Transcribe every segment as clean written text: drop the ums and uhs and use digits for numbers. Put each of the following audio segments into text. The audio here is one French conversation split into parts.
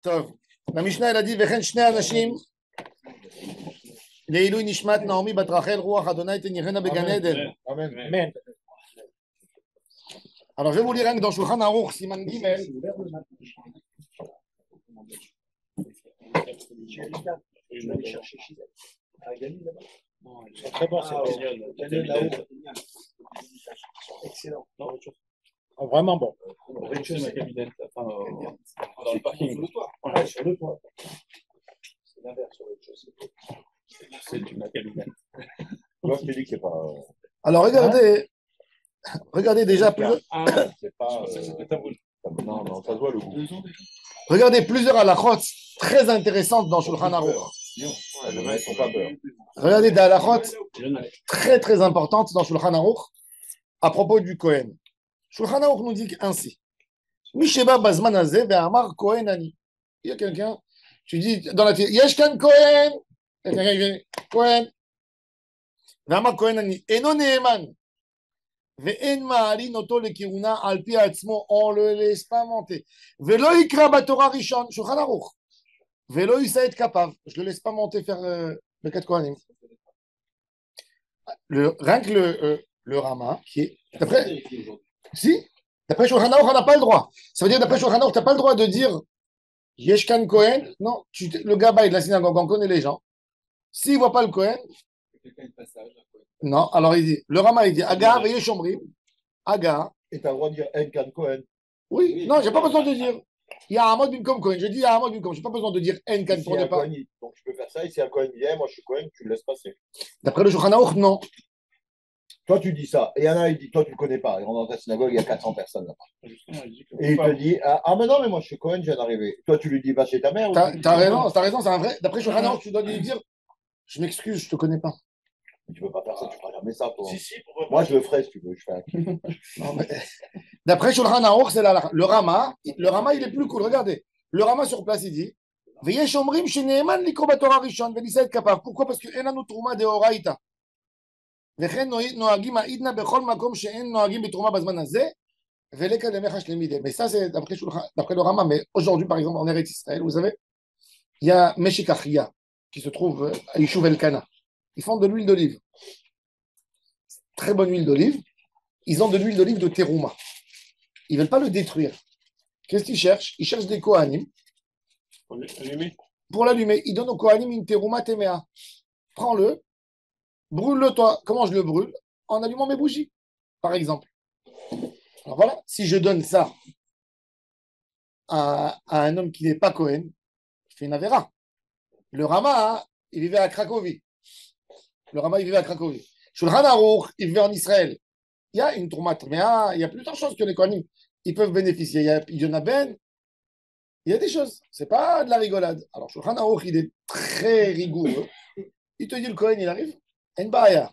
טוב, המשנה elle a dit וכן שני אנשים לעילוי נשמת נעמי בת רחל רוח אדוני תניחנה בגן עדן. Amen. Alors je vais vous lire rien que dans Shulchan Aruch, Siman Gimel. Très bon, c'est excellent. Vraiment bon. Dans le parking. Ouais, sur le toit. C'est l'inverse sur le rez-de-chaussée. C'est du macabinette. Moi, je te dis que c'est pas. Alors regardez déjà C'est pas. Non, non, ça se voit le goût. regardez plusieurs halachot très intéressantes dans Shulchan Aruch. Les mecs sont pas peur. Regardez des halachot très très importantes dans Shulchan Aruch à propos du Kohen. Shulchan Aruch nous dit ainsi. Misheba bazman hazeh ve'amar Kohen ani. Il y a quelqu'un, tu dis dans la télé, Yeshkan Kohen. Quelqu'un qui vient, Kohen. Ve'amar Kohen ani. Eno ne'eman. Ve'en ma'alin oto lekiruna al pi ha'atzmo. On ne le laisse pas monter. Ve'lo yikra batorah rishon. Shulchan Aruch. Ve'lo yisaet kapav. Je ne le laisse pas monter faire Birkat Kohanim. Rien que le Rama, qui est. D'après, si, d'après Shulchan Aruch, on n'a pas le droit. Ça veut dire, d'après Shulchan Aruch, tu n'as pas le droit de dire Yeshkan Kohen. Non, le gabaï de la synagogue, on connaît les gens. S'il ne voit pas le Kohen, non, alors il dit, le Rama, il dit Agar, veillez Shomrim. Agar. Et tu as le droit de dire Enkan Cohen. Oui, non, je n'ai pas besoin de dire. Il y a Hamod Binkom Kohen. Je dis il y a Hamod Binkom. Je n'ai pas besoin de dire Enkan pour ne pas. Donc je peux faire ça. Et si un Cohen vient, moi je suis Cohen, tu le laisses passer. D'après le Shulchan Aruch, non. Toi, tu dis ça. Et il y en a, il dit, toi, tu ne le connais pas. Il rentre dans ta synagogue, il y a 400 personnes là-bas. Et il te dit, ah, mais non, mais moi, je suis Cohen, je viens d'arriver. Toi, tu lui dis, va chez ta mère. T'as raison, c'est un vrai. D'après Shulchan Aruch, tu dois lui dire, je m'excuse, je ne te connais pas. Tu ne peux pas faire ça, tu ne feras jamais ça, toi. Si, Moi, je le ferai si tu veux. Je fais Non, mais... D'après Shulchan Aruch, c'est le Rama. Le Rama, il est plus cool. Regardez. Le Rama sur place, il dit, veillez Shomrim chez Neeman likro batorah rishon ve'lisait kapav. Pourquoi? Parce que enanu trouma de oraita. וכן נוהגים העידנא בכל מקום שאין נוהגים בתרומה בזמן הזה, ולקדמך שלמידי. Mais ça, c'est d'après le Rama. Mais aujourd'hui, par exemple, en Eretz Israël, vous savez, il y a Meshik Achia, qui se trouve à Yishuv Elkana. Ils font de l'huile d'olive. Très bonne huile d'olive. Ils ont de l'huile d'olive de terouma. Ils ne veulent pas le détruire. Qu'est-ce qu'ils cherchent? Ils cherchent des Kohanim. Pour l'allumer. Ils donnent aux Kohanim une terouma temea. Prends-le. Brûle-le toi. Comment je le brûle? En allumant mes bougies, par exemple. Alors voilà, si je donne ça à un homme qui n'est pas Cohen, je fais une avéra. Le Rama, il vivait à Cracovie. Shulchan Aruch, il vivait en Israël. Il y a une Troumat Mea, il y a plusieurs choses que les Kohanim, ils peuvent bénéficier. Il y a Yona Ben, il y a des choses. Ce n'est pas de la rigolade. Alors Shulchan Aruch, il est très rigoureux. Il te dit le Cohen, il arrive. N'baya.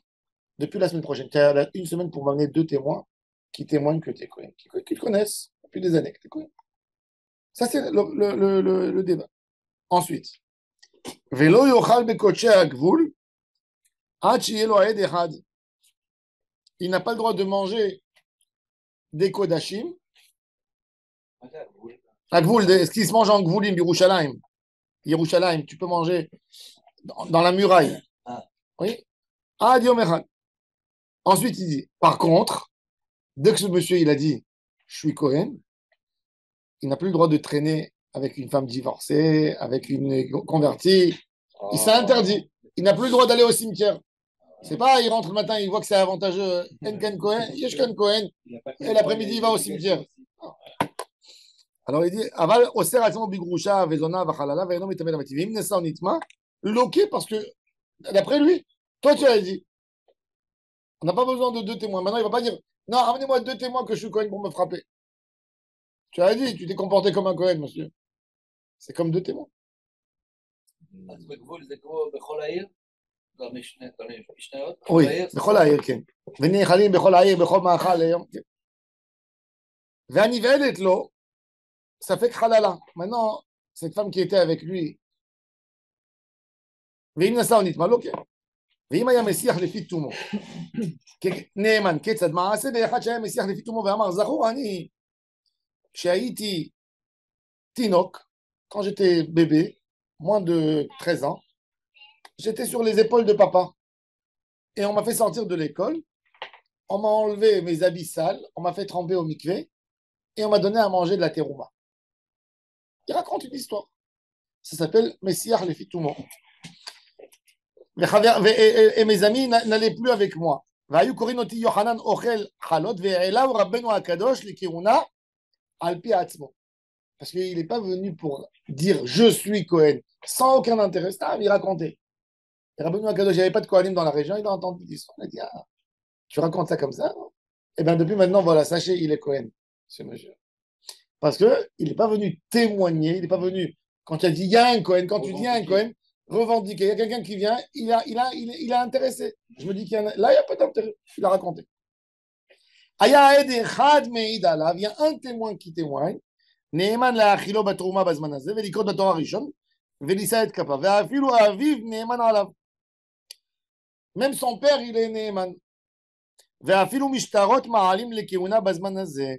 Depuis la semaine prochaine, tu as une semaine pour m'amener 2 témoins qui témoignent que tu es Cohen, qui te connaissent depuis des années que tu es Cohen. Ça, c'est le débat. Ensuite, Velo yochal bekoche agvul, ad sheyelo aed echad. Il n'a pas le droit de manger des kodashim. Agvul, ce qui se mange en gvulim, Yerushalayim, tu peux manger dans la muraille. Oui. Ad yom echad. Ensuite, il dit, par contre, dès que ce monsieur, il a dit, je suis Cohen, il n'a plus le droit de traîner avec une femme divorcée, avec une convertie. Il s'est interdit. Il n'a plus le droit d'aller au cimetière. C'est pas, il rentre le matin, il voit que c'est avantageux. Enkan Cohen, Yeshkan Cohen, et l'après-midi, il va au cimetière. Alors, il dit, aval oser atzmo bigrusha vezona vachalala ve'eno mitameh lamati. V'im nesa ou nitma, loqué parce que, d'après lui, toi, tu as dit, on n'a pas besoin de 2 témoins. Maintenant, il ne va pas dire, non, ramenez-moi 2 témoins que je suis Cohen pour me frapper. Tu as dit, tu t'es comporté comme un Cohen, monsieur. C'est comme 2 témoins. Oui, בכל העיר, כן. ונאכלים בכל העיר, בכל מאכל היום. והנבעלת לו, ספק חללה. Maintenant, cette femme qui était avec lui, ואם נשא או נטמא לו, כן. ואם היה מסיח לפי תומו, נאמן, כיצד מעשה, ואחד שהיה מסיח לפי תומו ואמר, זכור אני, כשהייתי תינוק, quand j'étais bébé, moins de 13 ans, j'étais sur les épaules de papa. Et on m'a fait sortir de l'école, on m'a enlevé mes habits sales, on m'a fait tremper au mikvé, et on m'a donné à manger de la terouma. Il raconte une histoire. Ça s'appelle Messiah le Fitoumo. Et mes amis n'allaient plus avec moi. והיו קוראים אותי יוחנן אוכל חלות, והעלהו רבנו הקדוש לכהונה על פי עצמו. Parce qu'il n'est pas venu pour dire je suis Cohen, sans aucun intérêt. Ça, il racontait. Et Rabbeinu Akadosh, il n'y avait pas de Kohanim dans la région, il a entendu l'histoire. Il a dit ah, tu racontes ça comme ça? Et bien depuis maintenant, voilà, sachez, il est Cohen, ce monsieur. Parce qu'il n'est pas venu témoigner, il n'est pas venu. Quand tu as dit il y a un Cohen, quand tu dis il y a un Cohen, revendiquer. Il y a quelqu'un qui vient, il a intéressé. Je me dis qu'il y a un... Là, il n'y a pas d'intérêt. Il a raconté. Il y a un témoin qui témoigne. נאמן להאכילו בתרומה בזמן הזה, ולקרוא בתורה ראשון, ולישא את כפיו, ואפילו אביו נאמן עליו. Même son père, il est נאמן. ואפילו משטרות מעלים לכהונה בזמן הזה.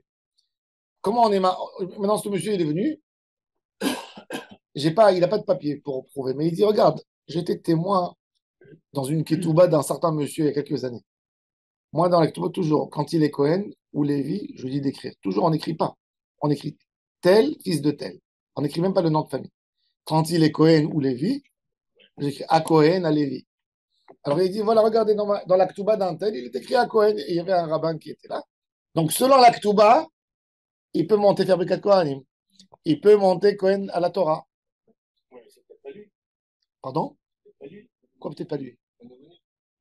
Comment on est maintenant, ce monsieur, il est venu. Il n'a pas de papier pour prouver, mais il dit, regarde, j'étais témoin dans une ketouba d'un certain monsieur il y a quelques années. Moi, dans la ketouba, toujours, quand il est Cohen ou Lévi, je lui dis d'écrire. Toujours, on n'écrit pas. On écrit tel, fils de tel. On n'écrit même pas le nom de famille. Quand il est Cohen ou Lévi, j'écris à Cohen, à Lévi. Alors il dit, voilà, regardez, dans la ketouba d'un tel, il est écrit à Cohen, et il y avait un rabbin qui était là. Donc, selon la ketouba, il peut monter faire Birkat Kohanim. Il peut monter Cohen à la Torah. Oui, mais c'est peut-être pas lui. Pardon? C'est pas lui. Pourquoi peut-être pas lui?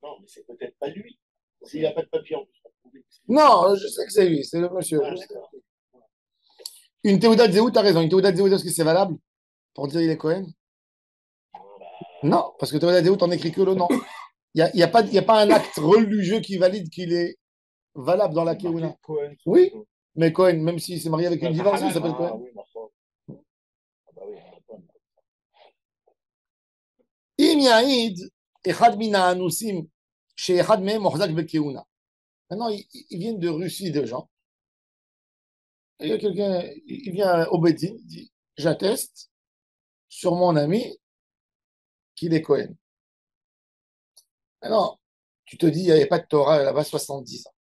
Non, mais c'est peut-être pas lui. S'il n'a pas de papier en plus. Non, je sais que c'est lui, c'est le monsieur. Une Théouda de Zéhout, t'as raison. Une Théouda de Zéhout, est-ce que c'est valable pour dire il est Cohen? Non, parce que Théouda de Zéhout, on n'écrit que le nom. Il n'y a pas un acte religieux qui valide qu'il est valable dans la Kéouna. Oui, mais Cohen, même s'il s'est marié avec une divorcée, il s'appelle Cohen. אם יעיד אחד מן האנוסים שאחד מהם מוחזק בכהונה. Maintenant, ils viennent de Russie, des gens. Et il y a quelqu'un, il vient au Bédine, il dit, j'atteste sur mon ami qu'il est Cohen. Maintenant, tu te dis, il n'y avait pas de Torah là-bas 70 ans.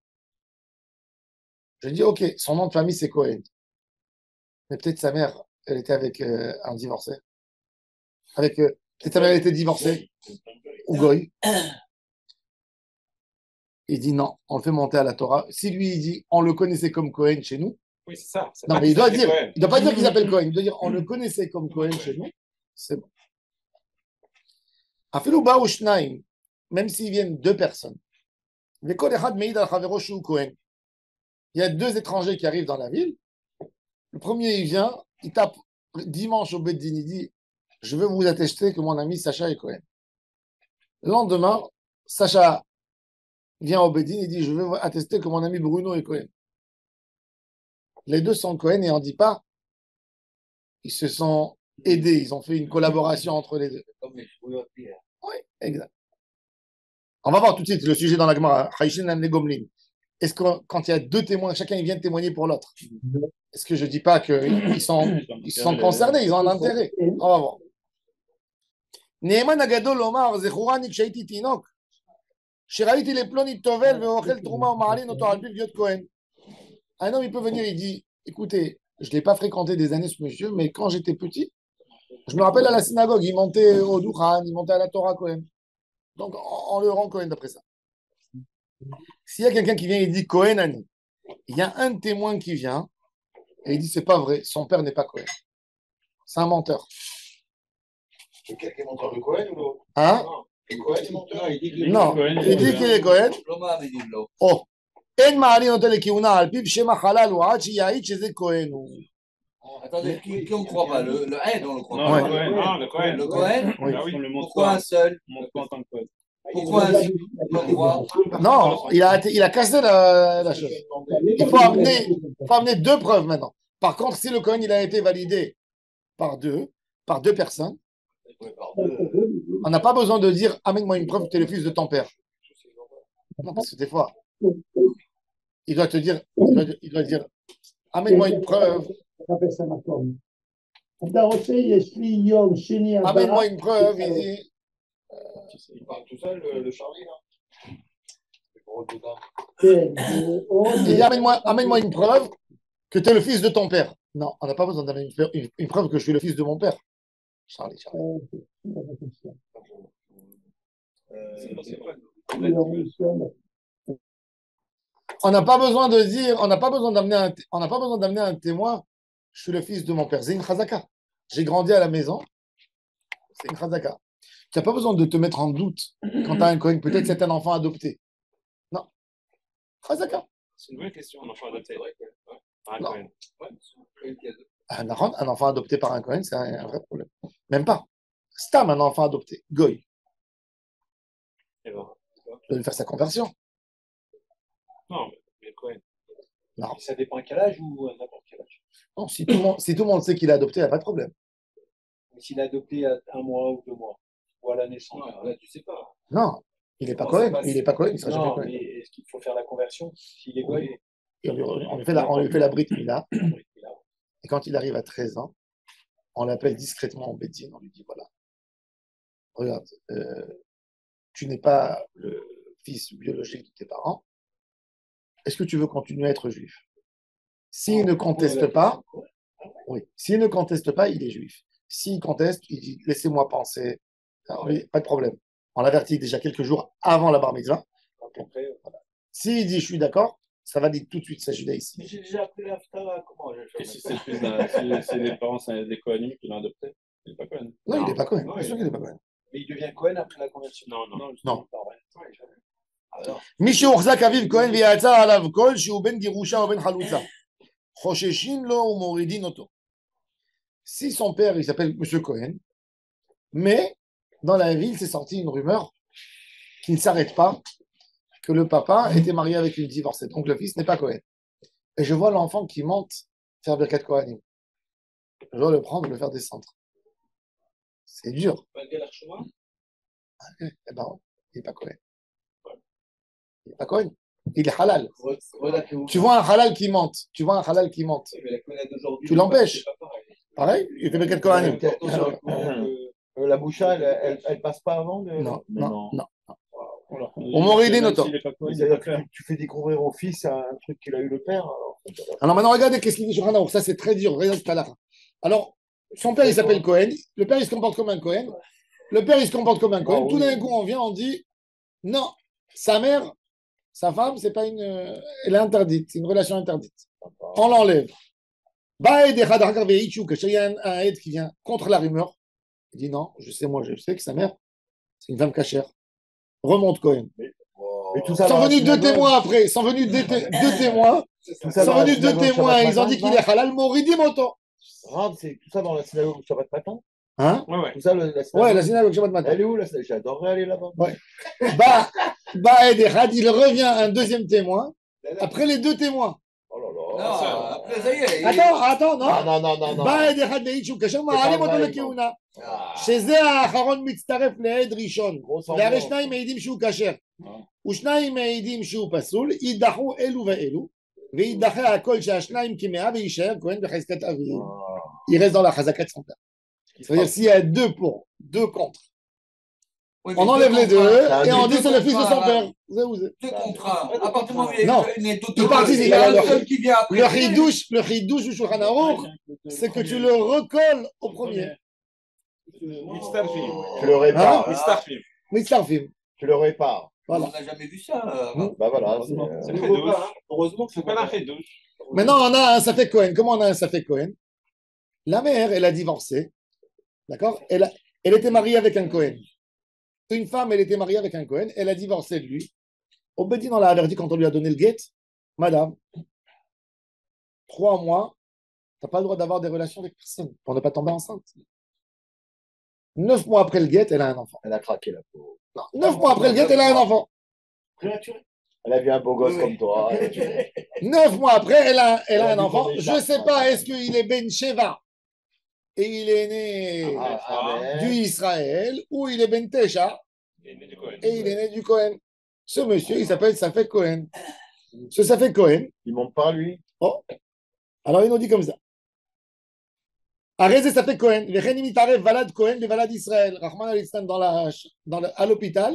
Je dis, ok, son nom de famille, c'est Cohen. Mais peut-être sa mère, elle était avec un divorcé. Peut-être sa mère, elle était divorcée. Ou Goy. Il dit non, on le fait monter à la Torah. Si lui, il dit, on le connaissait comme Cohen chez nous. Oui, c'est ça. Non, mais il doit dire, il doit pas dire qu'il s'appelle Cohen. Il doit dire, on le connaissait comme Cohen chez nous. C'est bon. Afilou ba ou shnaim, même s'ils viennent deux personnes. Vekol echad meid al chavero shu Cohen. Il y a deux étrangers qui arrivent dans la ville. Le premier, il vient, il tape dimanche au Beddin, il dit, je veux vous attester que mon ami Sacha est Cohen. Le lendemain, Sacha vient au Beddin, il dit, je veux attester que mon ami Bruno est Cohen. Les deux sont Cohen et on ne dit pas, ils se sont aidés, ils ont fait une collaboration entre les deux. Oui, exact. On va voir tout de suite le sujet dans la Gemara. Est-ce que quand il y a deux témoins, chacun il vient témoigner pour l'autre? Est-ce que je ne dis pas qu'ils sont concernés, ils ont un intérêt? On va voir. נאמן הגדול לומר, זכורני כשהייתי תינוק, שראיתי לפלוני טובל ואוכל תרומה ומעלין אותו על פיו להיות כהן. Un homme, il peut venir, il dit, écoutez, je ne l'ai pas fréquenté des années, ce monsieur, mais quand j'étais petit, je me rappelle à la synagogue, il montait au Doukhan, il montait à la Torah Cohen. Donc, on le rend Cohen d'après ça. S'il y a quelqu'un qui vient et dit Cohen Ani, il y a un témoin qui vient et il dit c'est pas vrai, son père n'est pas Cohen. C'est un menteur. C'est quelqu'un menteur de Cohen ou l'autre? Hein? Et Cohen est menteur? Non, il dit qu'il est Cohen. Oh. אין מעלין אותו לכהונה על פיו שם החלל הוא עד שיעיד שזה כהן הוא. Attendez, qui on ne croit pas? Le Aide, on ne le croit Non, pas. le Cohen. Non, le Cohen. Le Cohen? Oui. Ah oui. Pourquoi un seul? En tant que Cohen. Pourquoi un seul? On le croit. Non, il a cassé la chose. Il faut amener deux preuves maintenant. Par contre, si le Cohen il a été validé par deux personnes, on n'a pas besoin de dire amène-moi une preuve que tu es le fils de ton père. Non, parce que des fois, il doit te dire, il doit dire amène-moi une preuve. אתה רוצה, יש לי יום שני הבא. Amène-moi une preuve, il dit. Il parle tout seul, le Charlie, là. Le gros dedans. כן, Il dit, amène-moi une preuve que tu es le fils de ton père. Non, on n'a pas besoin d'amener une preuve que je suis le fils de mon père. Charlie. יום ראשון. On n'a pas besoin de dire, on n'a pas besoin d'amener un témoin. Je suis le fils de mon père. C'est une chazaka. J'ai grandi à la maison. C'est une chazaka. Tu n'as pas besoin de te mettre en doute quand tu as un Cohen. Peut-être c'est un enfant adopté. Non. Chazaka. C'est une bonne question, un enfant adopté. Un Non. Cohen. Un enfant adopté par un Cohen, c'est un vrai problème. Même pas. Stam, un enfant adopté. Goy. Et ben, Il doit lui faire sa conversion. non, mais Cohen. Non. Ça dépend à quel âge ou à n'importe quel âge. Non, si tout le monde sait qu'il est adopté, il n'y a pas de problème. Mais s'il est adopté à 1 mois ou 2 mois, ou à la naissance, là, tu sais pas. Non, il n'est pas Non, Cohen. c'est pas- Il n'est pas Cohen, il ne sera jamais Non, Cohen. mais est-ce qu'il faut faire la conversion s'il est Cohen? Et on lui fait la Brit Mila. Et quand il arrive à 13 ans, on l'appelle discrètement en Bédine. On lui dit voilà, regarde, tu n'es pas le fils biologique de tes parents. Est-ce que tu veux continuer à être juif? S'il ne conteste pas, oui. S'il ne conteste pas, il est juif. S'il conteste, il dit laissez-moi penser. Alors, oui, pas de problème. On l'avertit déjà quelques jours avant la bar mitzvah. Voilà. S'il dit je suis d'accord, ça va dire tout de suite sa judaïsme. Mais j'ai déjà appris l'Aftara, comment je vais faire? Et si c'est le fils si les parents sont des Kohanim qui l'ont adopté, il n'est pas Kohen. Non, il n'est pas Cohen. Non, Bien sûr qu'il n'est pas Cohen. Mais il devient Cohen après la conversion. Non. Non. Alors, מי שהוחזק אביו כהן ויצא עליו קול שהוא בן גירושה או בן חלוצה, חוששים לו ומורידין אותו. Si son père, il s'appelle Monsieur Cohen, mais dans la ville, s'est sorti une rumeur qui ne s'arrête pas, que le papa était marié avec une divorcée. Donc le fils n'est pas Cohen. Et je vois l'enfant qui monte faire Birkat Kohanim. Je dois le prendre et le faire descendre. C'est dur. Eh ben, il n'est pas Cohen. Il n'est pas Cohen. Il est halal. Tu vois un halal qui monte. Tu l'empêches. Pareil, il fait Birkat Kohanim. La boucha, elle passe pas avant de... Non. On m'aurait dit notre. C'est-à-dire que tu fais découvrir au fils un truc qu'il a eu le père. Alors maintenant, regardez qu'est-ce qu'il dit sur Hanaour. Ça, c'est très dur. Regardez tout à l'heure. Alors, son père, il s'appelle Cohen. Le père, il se comporte comme un Cohen. Tout d'un coup, on vient, on dit non, sa mère, sa femme, c'est pas une. Elle est interdite. C'est une relation interdite. On l'enlève. Baed Echad Hakar Veitchou, que il y a un aide qui vient contre la rumeur. Il dit non, je sais que sa mère, c'est une femme cachère. Remonte Cohen. Et tout ça Sont dans la venus deux synagogue. témoins après. Sont venus deux témoins. Tout ça Sont dans la venus deux synagogue témoins. Shabbat Ils ont dit matin. qu'il est halal. Moridim autant. Rav, c'est tout ça dans la synagogue Shabbat matin. Hein? Ouais. Tout ça, la synagogue. Ouais, la synagogue Shabbat matin. Elle est où la synagogue? J'adorerais aller là-bas. Baed Echad, il revient un deuxième témoin. Après les deux témoins. Oh là Non, là. après, ça y est. Attends, non. Non. baed Echad Veitchou, כאשר מעלים אותו vrai, לכהונה. Ah. שזה האחרון מצטרף לעד ראשון. Grosse והרי ambiance. שניים מעידים שהוא כשר. ושניים מעידים שהוא פסול, יידחו אלו ואלו, ויידחה הכל שהשניים כמאה ויישאר כהן בחזקת אביו. Il reste dans la chazaka de son père. C'est-à-dire s'il y a deux pour, deux contre. Oui, mais On enlève les deux et on dit c'est le fils de son contrats, père. Deux contrats. À partir du moment où il Non. est tout Il participe, il y a alors, un seul qui vient après. Le chidouche du Shulchan Aruch, c'est que tu le recolles au premier. Mitzvah. Tu le répares. Mitzvah. Mitzarfim. Tu le répares. On Voilà. n'a jamais vu ça. Bah voilà. C'est le Chidouche. heureusement que C'est pas la Chidouche. Maintenant, on a un Safek Cohen. Comment on a un Safek Cohen? La mère, elle a divorcé. D'accord? Elle était mariée avec un Cohen. Une femme, elle était mariée avec un Cohen. Elle a divorcé de lui. Au Bedin, on l'a averti quand on lui a donné le guet. Madame, 3 mois, tu n'as pas le droit d'avoir des relations avec personne pour ne pas tomber enceinte. 9 mois après le guet, elle a un enfant. Elle a craqué la peau. Non, 9 mois après le guet, elle a un enfant. Elle a vu un beau gosse comme toi. 9 mois après, elle a un dit enfant. qu'on est Je ne sais charmant. pas, est-ce qu'il est Ben Sheva et il est né du Israël ou il est Ben Tesha et il est né du Cohen. Ce monsieur, il s'appelle Safek Cohen. Ce Safek Cohen, Il monte pas lui. oh, alors il nous dit comme ça. Arrêtez, ça fait Cohen. Les Renim Itarev, Valad Cohen, les Valad Israël. Rahman al-Islam à l'hôpital,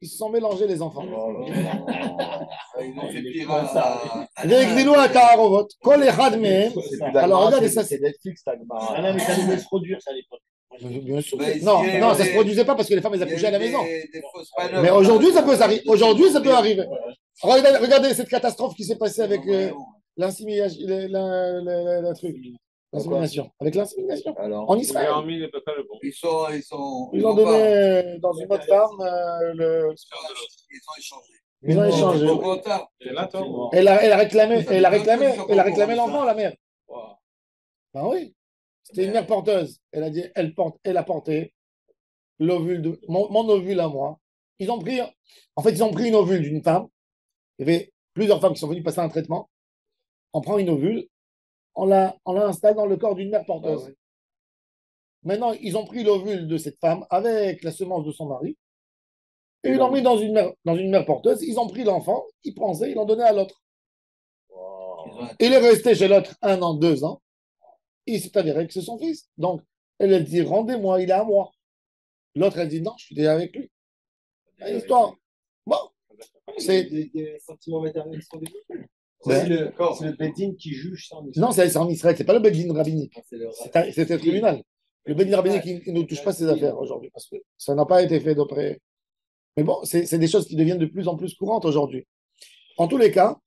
ils se sont mélangés les enfants. Ils ont fait pire à. Ve'egdilu ha'ta'arovot. Kol echad mehem. Alors, regardez ça. C'est Netflix, ta Gemara. Ah non, mais ça devait se produire, ça, à l'époque. Bien sûr. Mais Non, il y a eu non, ça se des- produisait pas parce que les femmes, elles Il y a accouchaient à la eu maison. des fausses manœuvres. Mais aujourd'hui, ça peut arriver. Aujourd'hui, ça peut arriver. Regardez cette catastrophe qui s'est passée avec l'insémination, la truc. L'insémination. Avec l'insémination. Alors, En Mais Israël. en mille, pas le bon. Ils ont Ils ont pas- donné dans une autre femme Ils ont échangé. Ils ont échangé. Au retard. C'est là, toi. Elle a réclamé l'enfant, la mère. Wow. Ben oui. C'était une mère porteuse. Elle a dit, elle a porté l'ovule mon ovule à moi. Ils ont pris une ovule d'une femme. Il y avait plusieurs femmes qui sont venues passer un traitement. On prend une ovule, on la installe dans le corps d'une mère porteuse. Maintenant, ils ont pris l'ovule de cette femme avec la semence de son mari et ils l'ont mis dans une mère porteuse. Ils ont pris l'enfant, ils pensaient, ils l'ont donné à l'autre. Il est resté chez l'autre 1 an, 2 ans. Il s'est avéré que c'est son fils. Donc, elle dit, rendez-moi, il est à moi. L'autre, elle dit, non, je suis déjà avec lui. L'histoire. Bon, c'est. Des sentiments maternels sont développés. Ouais. C'est le Bedin qui juge ça. Non, c'est en Israël, c'est pas le Bedin rabbinique. C'est le C'est un tribunal. Le Bedin rabbinique, il ne touche pas ces affaires aujourd'hui parce que ça n'a pas été fait d'après. Mais bon, c'est des choses qui deviennent de plus en plus courantes aujourd'hui. En tous les cas,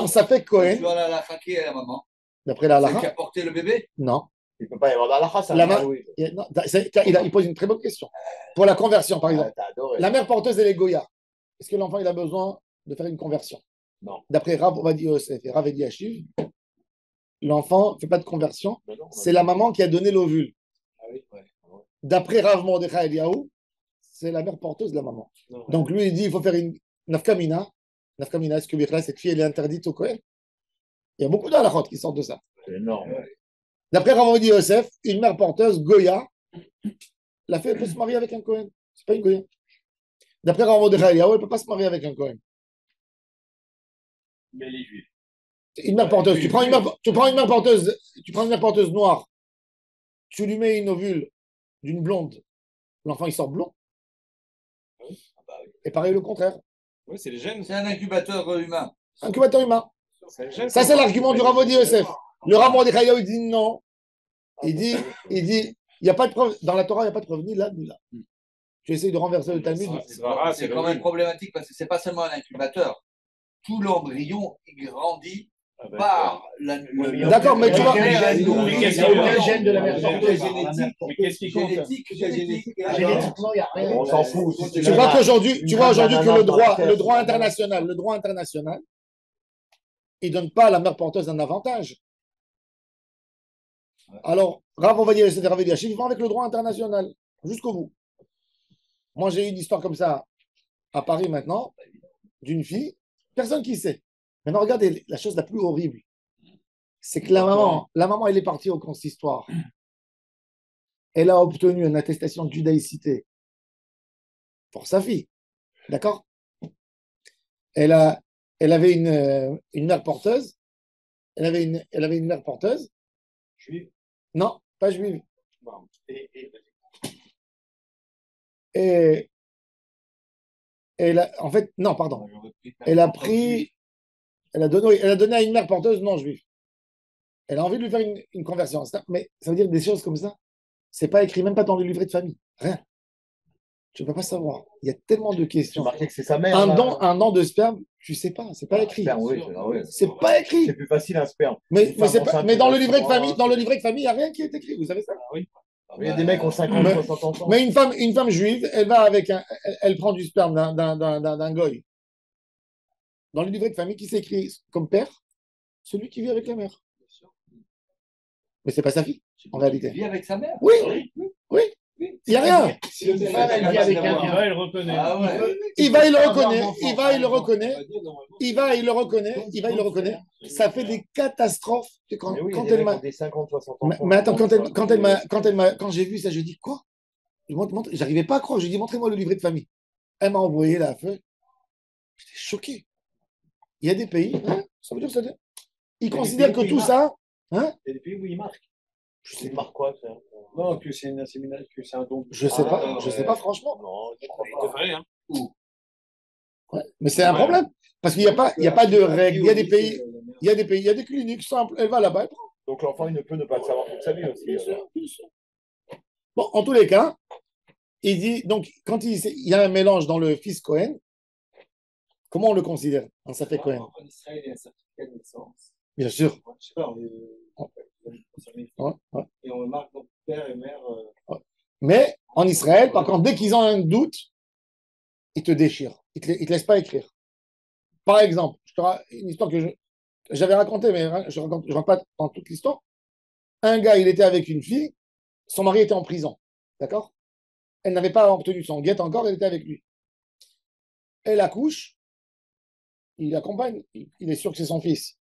ça fait Cohen, Tu vas aller à la Khaki à la maman. d'après la Celle qui halakha, a porté le bébé. non. il ne peut pas y avoir d'Alaha, ça. La main- Non, il pose une très bonne question. Pour la conversion, par exemple, T'as adoré. la mère porteuse, elle est Goya. Est-ce que l'enfant il a besoin de faire une conversion? Non. D'après Rav Ovadi Yosef et Rav Eliashiv, l'enfant ne fait pas de conversion. Mais non, C'est la maman qui a donné l'ovule. Ah oui, D'après Rav Mordechai Eliaou, c'est la mère porteuse de la maman. non. Donc lui, il dit il faut faire une nafkamina. Nafkamina, est-ce que Birla, cette fille, elle est interdite au Kohen? Il y a beaucoup d'halachot qui sortent de ça. C'est énorme. D'après Rav Ovadi Yosef, une mère porteuse, Goya, la fille, elle peut se marier avec un Kohen. C'est pas une Goya. D'après Rav Mordechai Eliaou, elle ne peut pas se marier avec un Kohen. Mais les juifs. Une mère porteuse. Tu prends une mère porteuse noire, tu lui mets une ovule d'une blonde, l'enfant il sort blond. Et pareil le contraire. Oui, c'est les gènes. C'est un incubateur humain. Incubateur humain. C'est les gènes. Ça, c'est l'argument du Rav Ovadi Yosef. Le Rav Mordechai Eliaou, il dit non. Il dit, il n'y a pas de preuve. Dans la Torah, il n'y a pas de preuve ni là, ni là. Tu essayes de renverser le Talmud. C'est quand même problématique parce que c'est pas seulement un incubateur. Tout l'embryon il grandit par D'accord, mais tu vois- Mais qu'est-ce qu'il y a Quel gène de la mère porteuse? Mais qu'est-ce qui compte? Génétiquement, il n'y a rien. On s'en fout. Tu vois qu'aujourd'hui que le droit international, il ne donne pas à la mère porteuse un avantage. Alors, Rav Ovadia et Rav Eliashiv, ils vont avec le droit international, jusqu'au bout. Moi, j'ai eu une histoire comme ça à Paris maintenant, d'une fille, personne qui sait. Maintenant, regardez, la chose la plus horrible, c'est que la maman, elle est partie au consistoire. Elle a obtenu une attestation de judaïcité pour sa fille. D'accord? Elle avait une mère porteuse. Elle avait une mère porteuse. Juive. Non, pas juive. Et Et en fait, non, pardon. Elle a donné à une mère porteuse non juive. Elle a envie de lui faire une conversion. Mais ça veut dire des choses comme ça. C'est pas écrit, même pas dans le livret de famille. Rien. Tu ne peux pas savoir. Il y a tellement de C'est questions. marqué que c'est sa mère. Un là. don de sperme, tu sais pas, c'est pas écrit. Sperme, oui, C'est pas écrit. c'est plus facile un sperme. Mais Femme c'est enceinte, mais dans le c'est livret de pas- famille, il n'y a rien qui est écrit. Vous savez ça? Il y a des mecs qui ont 50, Mais- 60 ans. Mais une femme juive, elle prend du sperme d'un goy. Dans le livret de famille, qui s'écrit comme père? Celui qui vit avec la mère. Mais c'est pas sa fille, en Il réalité. vit avec sa mère. Oui, oui. Il n'y a rien. Si le père, elle vit avec quelqu'un. Il reconnaît. Ah ouais. Il va, il le reconnaît. Ça fait des catastrophes. Quand, Mais oui, quand il y a elle des mecs qui m'a. ont des 50, 60 ans. Mais attends, quand j'ai vu ça, je dis quoi? J'arrivais pas à croire. Je dis montrez-moi le livret de famille. Elle m'a envoyé la feuille. J'étais choqué. Il y a des pays, hein, ça veut dire ça. Ils considèrent que tout ça, hein, il y a des pays où il marque. Je sais Il pas. marque quoi, ça? Non, que c'est une insémination, que c'est un don. Je sais pas. Je sais pas, franchement. Non, je crois Il pas. devrait, hein. Ouais. Mais c'est un problème. Parce qu'il n'y a pas de règles. Il y a des pays, il y a des cliniques simples. Elle va là-bas, elle prend. Donc l'enfant, il ne peut ne pas le savoir toute sa vie aussi. Bien sûr, bien sûr. Bon, en tous les cas, il dit, donc, quand il y a un mélange dans le fils Cohen, comment on le considère un Safek Cohen? En Israël, il y a un certificat de naissance. Bien sûr. Je sais pas, Ouais, ouais. et on marque donc père et mère. Mais en Israël, par contre, dès qu'ils ont un doute, ils te déchirent. Ils ne te laissent pas écrire. Par exemple, une histoire que j'avais racontée, mais je ne raconte pas dans toute l'histoire. Un gars, il était avec une fille, son mari était en prison. D'accord? Elle n'avait pas obtenu son guet encore, elle était avec lui. Elle accouche, il l'accompagne, il est sûr que c'est son fils.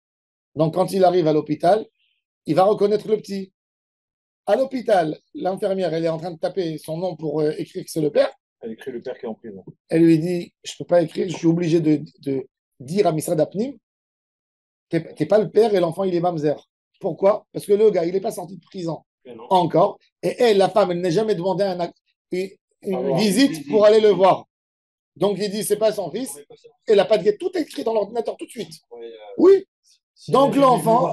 Donc, quand il arrive à l'hôpital, il va reconnaître le petit. À l'hôpital, l'infirmière, elle est en train de taper son nom pour écrire que c'est le père. Elle écrit le père qui est en prison. Elle lui dit, je ne peux pas écrire, je suis obligé de dire à Misra Dapnim, tu n'es pas le père et l'enfant, il est mamzer. Pourquoi? Parce que le gars, il n'est pas sorti de prison encore. Et elle, la femme, elle n'a jamais demandé une visite pour aller le voir. Donc, il dit, c'est pas son fils. Elle n'a pas de guet. Tout est écrit dans l'ordinateur tout de suite. Oui. Donc, l'enfant.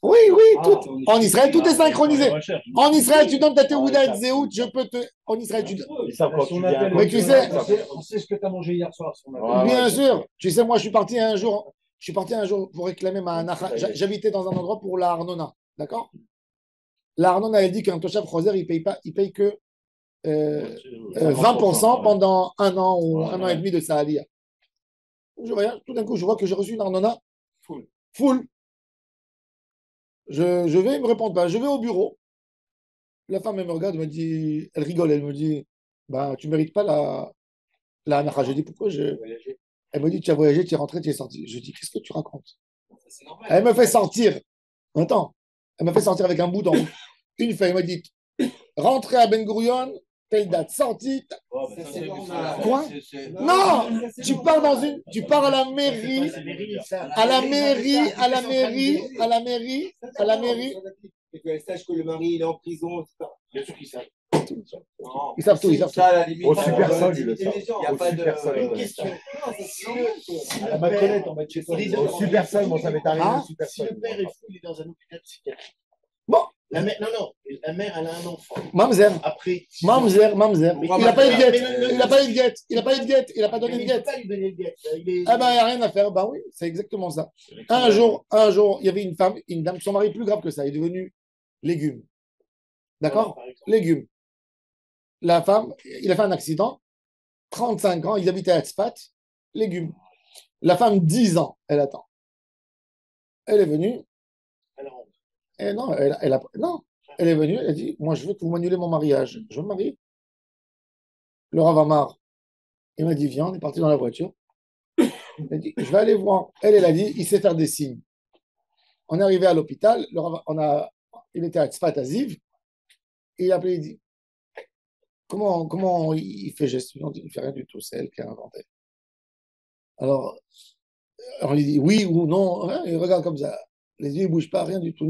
Oui, tout. En Israël, tout est synchronisé. En Israël, tu donnes ta théouda et zéout, je peux te. En Israël, tu donnes. Ils savent quand tu viens. Mais tu sais. On sait ce que tu as mangé hier soir. Bien sûr. Tu sais, moi, je suis parti un jour pour réclamer ma anacha. J'habitais dans un endroit pour la Arnona. D'accord? La Arnona, elle dit qu'un Toshav Choser, il paye que 20% pendant un an ou un an et demi de sa alia. Je voyage, tout d'un coup, je vois que j'ai reçu une Arnona full. Je vais, il me répond pas. Je vais au bureau. La femme, elle me regarde, elle me dit, elle rigole, elle me dit, bah, tu mérites pas la anacha. Je dis, pourquoi Elle me dit, tu as voyagé, tu es rentré, tu es sorti. Je dis, qu'est-ce que tu racontes? Elle me fait sortir. Attends. Elle me fait sortir avec un bout dans une feuille. Elle me dit, rentrez à Ben Gurion, telle date, sortie. Quoi? Non, tu pars à la mairie, Et qu'elle sache que le mari il est en prison, etc. Bien sûr qu'ils savent. Ils savent tout, ils savent tout. Ça, à la limite, Au super sol, il ils le savent. n'y a Au pas super sol, de ils le Question. savent. Non, c'est À la Macronette, on va chez toi. Au super sol, moi, ça m'est arrivé Ah, au super si sol. le père est fou, il est dans un hôpital psychiatrique. Bon, La mère, non, la mère, elle a un enfant. Mamzer. Après, Mamzer. Mais Il n'a pas eu de guette. mais- Il n'a pas eu de guette. Il n'a pas eu de guette. Il n'a pas donné de il ne peut guette. pas lui donner le guet. Il est... Ah ben, il n'y a rien à faire. Ben oui, c'est exactement ça. Un jour, il y avait une femme, une dame, son mari est plus grave que ça, il est devenu légume. D'accord? Par exemple. Légume. La femme, il a fait un accident, 35 ans, ils habitaient à Tzfat, légume. La femme, 10 ans, elle attend. Elle est venue, Alors, et non, non, elle est venue, elle a dit, moi je veux que vous m'annulez mon mariage. Je veux me marier. Le Rav Amar, il m'a dit, viens, on est parti dans la voiture. Il a dit, je vais aller voir. Elle a dit, il sait faire des signes. On est arrivé à l'hôpital, il était à Tzfat, à Ziv, et il a appelé, il dit, comment il fait geste? Il ne fait rien du tout, c'est elle qui a inventé. Alors, on lui dit oui ou non, hein, il regarde comme ça. Les yeux ne bougent pas, rien du tout.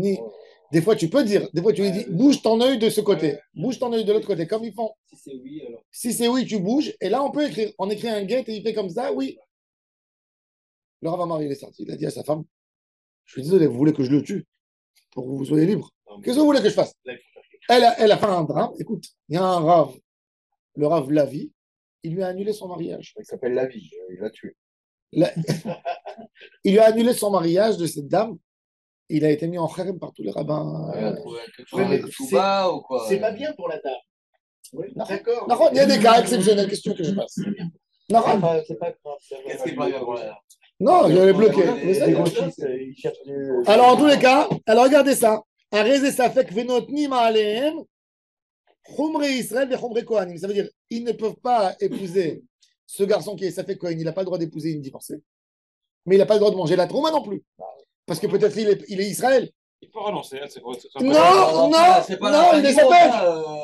Des fois, tu peux dire, des fois, tu lui dis, bouge ton œil de ce côté, bouge ton œil de l'autre côté, comme ils font. si c'est oui, alors. Si c'est oui, tu bouges, et là, on peut écrire. On écrit un guet et il fait comme ça, oui. Le Rav Amar, il est sorti, il a dit à sa femme, je suis désolé, vous voulez que je le tue pour que vous soyez libre? Qu'est-ce que vous voulez que je fasse? Elle a fait un drame. Écoute, il y a un Rav, le Rav Lavi, il lui a annulé son mariage. Il s'appelle La Vie, il l'a tué. Il lui a annulé son mariage de cette dame. Il a été mis en kharem par tous les rabbins. C'est pas bien pour la dame. Oui, d'accord. Non, il y a des cas exceptionnels. Qu'est-ce que tu veux que je fasse? Non, C'est pas grave. Qu'est-ce qui est pas bien pour la non, je l'ai bloqué. Les gauchistes, ils cherchent du... Alors, en tous les cas, alors regardez ça. Un rézé safek venotnim alehem chumre Israël et chumre Kohanim. Ça veut dire ils ne peuvent pas épouser ce garçon qui est safek Kohen. Il n'a pas le droit d'épouser une divorcée. Mais il n'a pas le droit de manger la trouma non plus. Parce que peut-être il est Israël. Il peut renoncer. Hein, c'est pas... Non, il est safek.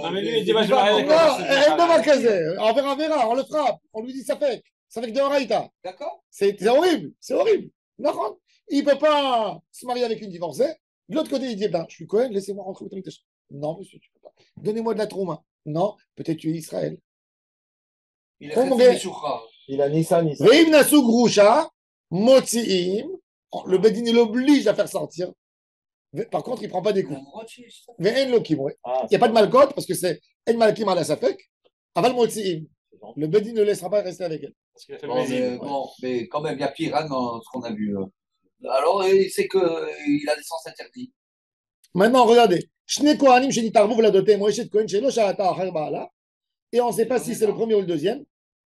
Non, mais lui, il dit, je vais marier avec Non, elle ne va caser. On verra, on le frappe. On lui dit safek. Safek de Horaïta. D'accord. C'est horrible, c'est horrible. Non, il ne peut pas se marier avec une divorcée De l'autre côté, il dit, ben, je suis Cohen, laissez-moi rentrer au Tamikdash. Non, monsieur, tu ne peux pas. Donnez-moi de la trouma. Non, peut-être tu es Israël. Il est Comment fait que- Meshoucha. Il a Nissan. Veim nasu grusha, motsiim. Le Bedin, il l'oblige à faire sortir. Par contre, il ne prend pas des coups. Ve'en lokim, ouais. Il n'y a pas de malcote parce que c'est en malkim ala safek. Aval motsiim. Le Bedin ne laissera pas rester avec elle. Parce qu'il a fait Bon, plaisir. mais quand même, il y a pire hein, dans ce qu'on a vu. Alors, il sait qu'il a des sens interdits. Maintenant, regardez. Shne Kohanim sheni tarvou la doté, Moeshet Kohen shelo sha'ata achar ba'ala. Et on ne sait pas si c'est le premier ou le deuxième.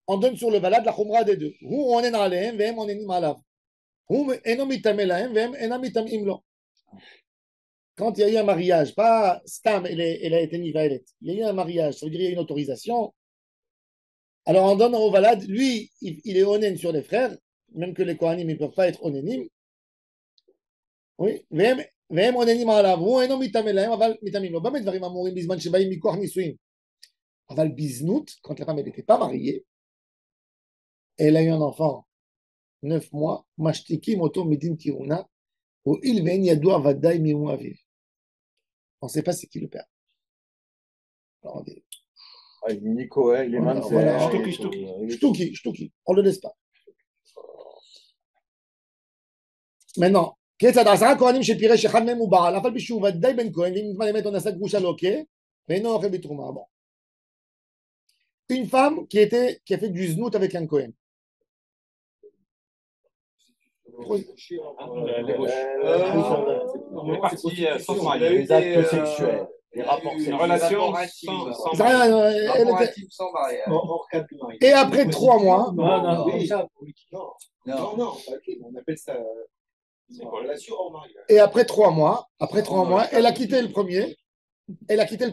On donne sur le balade la khumra des deux. Hu onen alehem, vehem onenim alav. Hu eno mitame lahem, vehem enam mitamim lo. Quand il y a eu un mariage, pas Stam, elle a été nivaelet. Il y a eu un mariage, ça veut dire qu'il y a une autorisation. Alors on donne au balade, lui, il est onen sur les frères, même que les Kohanim ne peuvent pas être onenim. Oui, והם עוננים עליו, הוא אינו מתאמן להם, אבל מתאמים לו. במה דברים אמורים בזמן שבאים מכוח נישואים? אבל בזנות, quand la femme n'était pas mariée, elle a eu un enfant, 9 mois, משתיקים אותו מדין כהונה, הואיל ואין ידוע ודאי מי הוא אביו. On ne sait pas c'est qui le père. Alors on dit, Il dit Nico, il est Voilà, même. voilà. Shtuki, on ne le laisse pas. Maintenant, כיצד 10 כהנים שפירש אחד מהם הוא בעל, אף על פי שהוא ודאי בן כהן, ואם נזמן אמת או נשא גרושה לוקה, ואינו אוכל בתרומה. Bon. Une femme qui a fait du znout avec un Cohen. On est parti sans Les mariage. actes sexuels, les rapports Une sexuels. relation sans mariage. Rapport intime sans mariage. Hors cas de mari. Et après 3 mois, Non, Oui. ça, oui. Non, Non. non, ok, on appelle ça une relation hors mariage. et après 3 mois, elle a quitté le premier. Elle a quitté le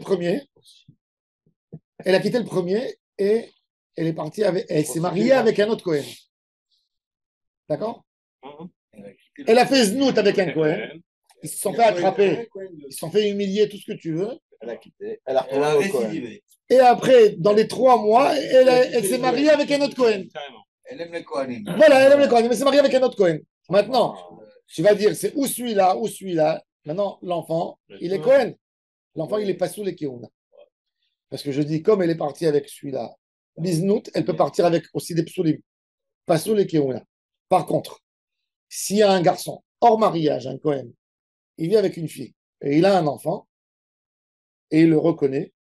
premier et elle est partie avec. Elle s'est mariée avec un autre Cohen. D'accord? Elle a fait znout avec un Cohen. Ils se sont fait attraper. Ils se sont fait humilier, tout ce que tu veux. Elle a quitté. Elle a Elle a retourné au Cohen. récidivé. Et après, dans les 3 mois, elle s'est mariée avec un autre Cohen. Carrément. Elle aime les Kohanim. Voilà, elle aime les Cohen, mais elle s'est mariée avec un autre Cohen. Maintenant, tu vas dire, c'est ou celui-là, ou celui-là. Maintenant, l'enfant, il est Cohen. L'enfant, il est pas sous les Keuna. Parce que je dis, comme elle est partie avec celui-là, Biznout, elle peut partir avec aussi des psoulim. Pas sous les Keuna. Par contre, s'il y a un garçon hors mariage, un Cohen, il vit avec une fille et il a un enfant et il le reconnaît,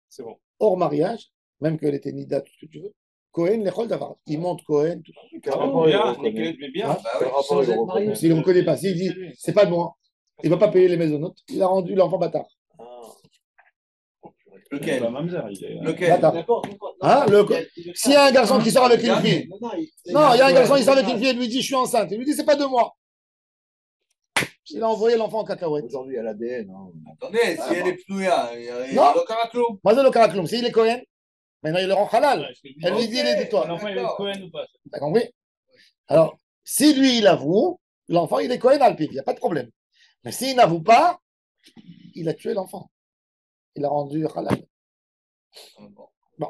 C'est bon. hors mariage, même qu'elle était Nida, tout ce que tu veux, Cohen, l'école d'avoir. Il monte Cohen, tout ça. Quel rapport il le Bien, reconnaît nickel, mais bien. Hein? Bah Quel oui. rapport il le reconnaît S'il ne le reconnaît pas, s'il dit, c'est pas de moi, il ne va pas payer les maisonnotes, il a rendu l'enfant bâtard. Lequel? Pas Mamzer, il est. Lequel? Bâtard. Hein, s'il y a un garçon qui sort avec une fille, non, il y a un garçon qui sort avec une fille et lui dit, je suis enceinte. Il lui dit, c'est pas de moi. Il a envoyé l'enfant en cacahuète. Aujourd'hui, il y a l'ADN. Hein. Attendez, si elle est pnouya, il y Non. a aucun raclum. Moi, c'est le caraclum. S'il est Cohen, maintenant il le rend halal. Elle lui dit, il est de toi. L'enfant, il est Cohen ou pas? T'as compris? Alors, si lui, il avoue, l'enfant, il est Cohen Alpiv, il n'y a pas de problème. Mais s'il n'avoue pas, il a tué l'enfant. Il a rendu halal. Bon.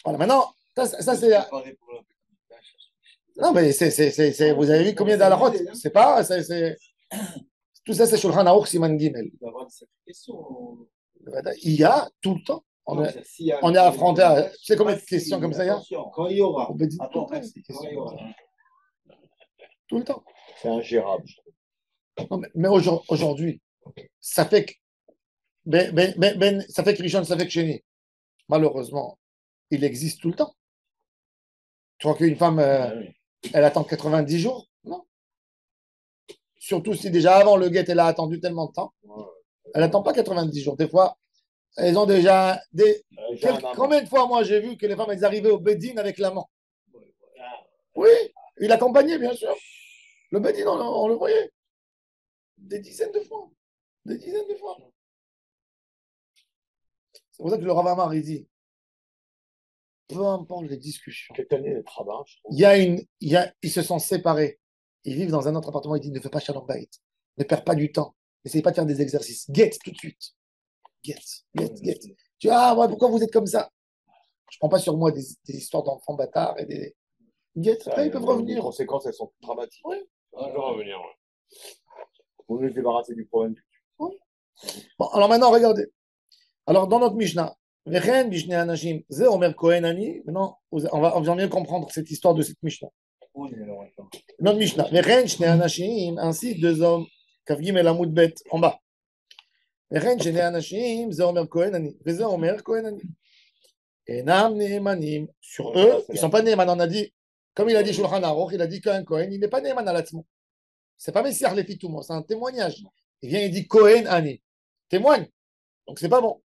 Voilà, maintenant, ça c'est. Non, mais vous avez vu combien d'alachot? C'est pas. Tout ça, c'est Shulchan Aruch Siman Gimel. Il va y avoir cette question. Il y a tout le temps. On est affronté à. Tu sais combien de questions comme ça il y a? Quand il y aura. On peut dire tout Attends, le temps, merci. ces Quand il y questions. aura. Tout le temps. C'est ingérable. Non, mais aujourd'hui, ça fait que. Ça fait que Rishon, ça fait que Chéni. Malheureusement, il existe tout le temps. Tu crois qu'une femme, elle attend 90 jours? Non. Surtout si déjà avant le guet, elle a attendu tellement de temps. Elle n'attend pas 90 jours. Des fois, elles ont déjà combien de fois, moi, j'ai vu que les femmes, elles arrivaient au Bedin avec l'amant? Oui, il accompagnait, bien sûr. Le Bedin, on le voyait. Des dizaines de fois. Des dizaines de fois. C'est pour ça que le Rav Amar, il dit, peu importe les discussions. Quelle année les travaux, je trouve. Ils se sont séparés. Ils vivent dans un autre appartement. Il dit, ne fais pas shalom bayit. Ne perds pas du temps. N'essayez pas de faire des exercices. Get tout de suite. Get. Tu dis, ah, ouais, pourquoi vous êtes comme ça? Je ne prends pas sur moi des histoires d'enfants bâtards et des. Get, après, ils peuvent Les revenir. conséquences, elles sont dramatiques. Oui. Je vais revenir. Ouais. Vous voulez se débarrasser du problème. Bon, alors maintenant, regardez. Alors, dans notre Mishnah, Vechen Bishne Anashim, Ze Omer Kohen Ani. Maintenant, on va mieux comprendre cette histoire de cette Mishnah. Notre Mishnah, Vechen Shne Anashim, ainsi deux hommes, Kavgim El Amud Bet, en bas. Vechen Shne Anashim, Ze Omer Kohen Ani. Ze Omer Kohen Ani. Enam Nehemanim. Sur eux, ils ne sont pas Neheman. On a dit, comme il a dit Shulchan Aruch, il a dit qu'un Kohen, il n'est pas Neheman à l'Atzmo. C'est pas Messiah Lefitoum, c'est un témoignage. Il vient et dit Kohen Ani. Témoigne. Donc c'est pas bon.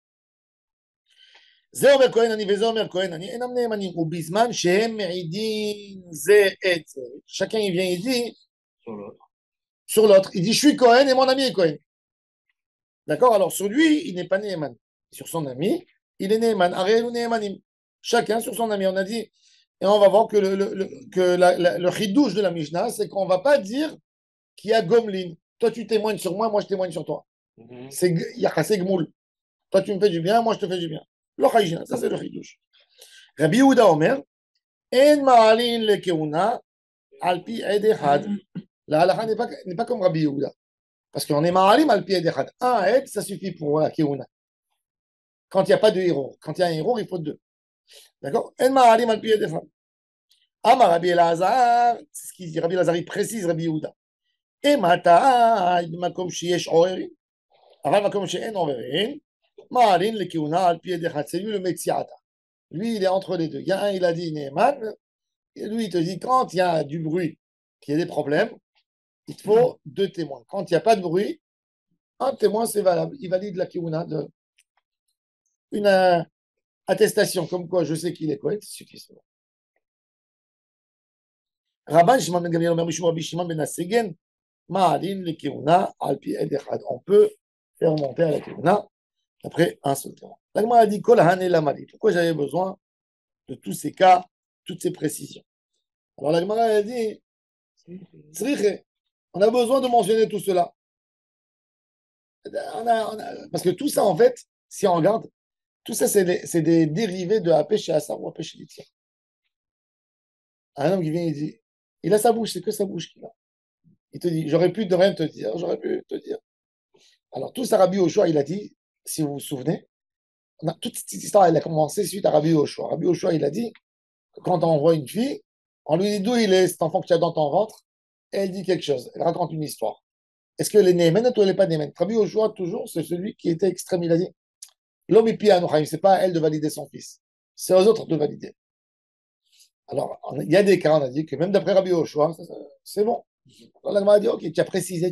זה אומר כהן אני וזה אומר כהן אני, אינם נאמנים, ובזמן שהם מעידים זה את זה, chacun il vient il dit sur l'autre, il dit je suis Cohen et mon ami est Cohen. D'accord? Alors sur lui, il n'est pas Neeman. Sur son ami, il est Neeman. Ariel ou Neemanim. Chacun sur son ami. On a dit, et on va voir que le chidouche de la Mishnah, c'est qu'on ne va pas dire qu'il y a Gomlin. Toi tu témoignes sur moi, moi je témoigne sur toi. C'est Yachassé Gmoul. Toi tu me fais du bien, moi je te fais du bien. Ça c'est le chidouche. Rabbi Yehuda Omer, En ma'alin le keuna alpi ed echad. La halakha n'est pas comme Rabbi Yehuda. Parce qu'on est ma'alim alpi ed echad. Un ed, ça suffit pour la keuna. Quand il n'y a pas de héros. Quand il y a un héros, il faut deux. D'accord? En ma'alim alpi ed echad. Amar Rabbi Elazar, c'est ce qu'il dit. Rabbi Elazar, il précise Rabbi Yehuda. Et mata, makom sheyesh orerin. Aval makom she'en orerin. Ma'alin le keuna alpi ed echad. C'est lui le Metsiata. Lui, il est entre les deux. Il y a un, il a dit Neeman, et lui, il te dit quand il y a du bruit, qu'il y a des problèmes, il te faut deux témoins. Quand il n'y a pas de bruit, un témoin, c'est valable. Il valide la kiuna de une attestation, comme quoi je sais qu'il est Kohen, c'est suffisant. Rabban Shimon ben Gamliel Omer Mishum Rabbi Shimon ben Asegen, Ma'alin le kiuna alpi ed echad. On peut faire monter à la kiuna après un seul témoin. La Gemara a dit Kol Hané Lamali. Pourquoi j'avais besoin de tous ces cas, toutes ces précisions? Alors la Gemara a dit Tzriche. On a besoin de mentionner tout cela. Parce que tout ça, en fait, si on regarde, tout ça, c'est des dérivés de Hapé chez Assar ou Hapé chez Litia. Un homme qui vient, il dit il a sa bouche, c'est que sa bouche qu'il a. Il te dit j'aurais pu de rien te dire, j'aurais pu te dire. Alors, tout ça, Rabbi Yoshua, il a dit, si vous vous souvenez, toute cette histoire, elle a commencé suite à Rabbi Yoshua. Rabbi Yoshua, il a dit que quand on voit une fille, on lui dit d'où il est cet enfant que tu as dans ton ventre, et elle dit quelque chose, elle raconte une histoire. Est-ce qu'elle est Néhémen ou elle n'est pas Néhémen? Rabbi Yoshua, toujours, c'est celui qui était extrême. Il a dit l'homme est pia Anochaim, ce n'est pas à elle de valider son fils, c'est aux autres de valider. Alors, il y a des cas, on a dit que même d'après Rabbi Yoshua, c'est bon. Alors, la Gemara a dit ok, tu as précisé.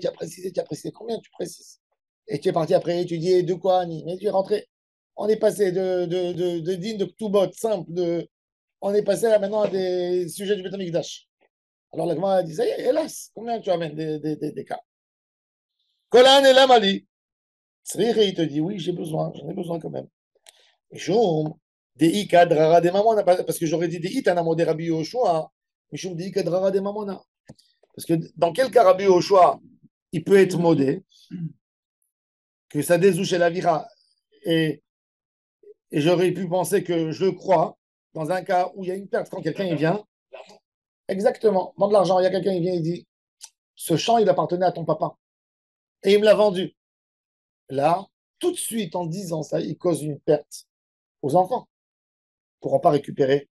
Combien tu précises? Et tu es parti après étudier de quoi, mais tu es rentré. On est passé de din de Ktubot simple, on est passé là maintenant à des sujets du Beth Amikdash. Alors la Gemara a dit, ça y est, hélas, combien tu amènes des cas? Kolan et Lamali. Tzriche, il te dit, oui, j'en ai besoin quand même. Mishum, Dei Kadrara de Mamona, parce que j'aurais dit Dei Tanamo de Rabbi Yoshua, Mishum Dei Kadrara de Mamona. Parce que dans quel cas Rabbi Yoshua, il peut être modé, que ça dézouche la vira, et j'aurais pu penser que je le crois, dans un cas où il y a une perte, quand quelqu'un il vient, exactement, dans de l'argent, il y a quelqu'un qui vient et dit, ce champ, il appartenait à ton papa, et il me l'a vendu. Là, tout de suite, en disant ça, il cause une perte aux enfants, ils ne pourront pas récupérer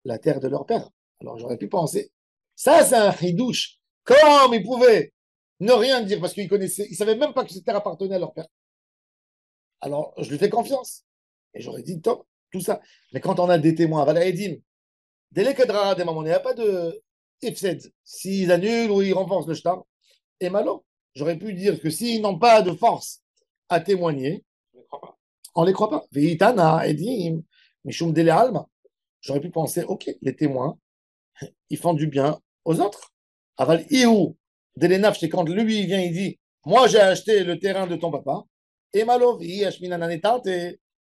la terre de leur père. Alors j'aurais pu penser, ça c'est un chidouche, comme ils pouvaient ne rien dire, parce qu'ils connaissaient, ils ne savaient même pas que cette terre appartenait à leur père. Alors je lui fais confiance. Et j'aurais dit, top, tout ça. Mais quand on a des témoins, Valaedim, dès les Kedrara des mamans, il n'y a pas de ifsed. S'ils annulent ou ils renforcent le shtar, et malo, j'aurais pu dire que s'ils n'ont pas de force à témoigner, on ne les croit pas. Veitana, Edim, Mishum Dele Alma. J'aurais pu penser, ok, les témoins, ils font du bien aux autres. Aval Iou, Dele Naf, c'est quand lui il vient, il dit, moi j'ai acheté le terrain de ton papa, et malo, et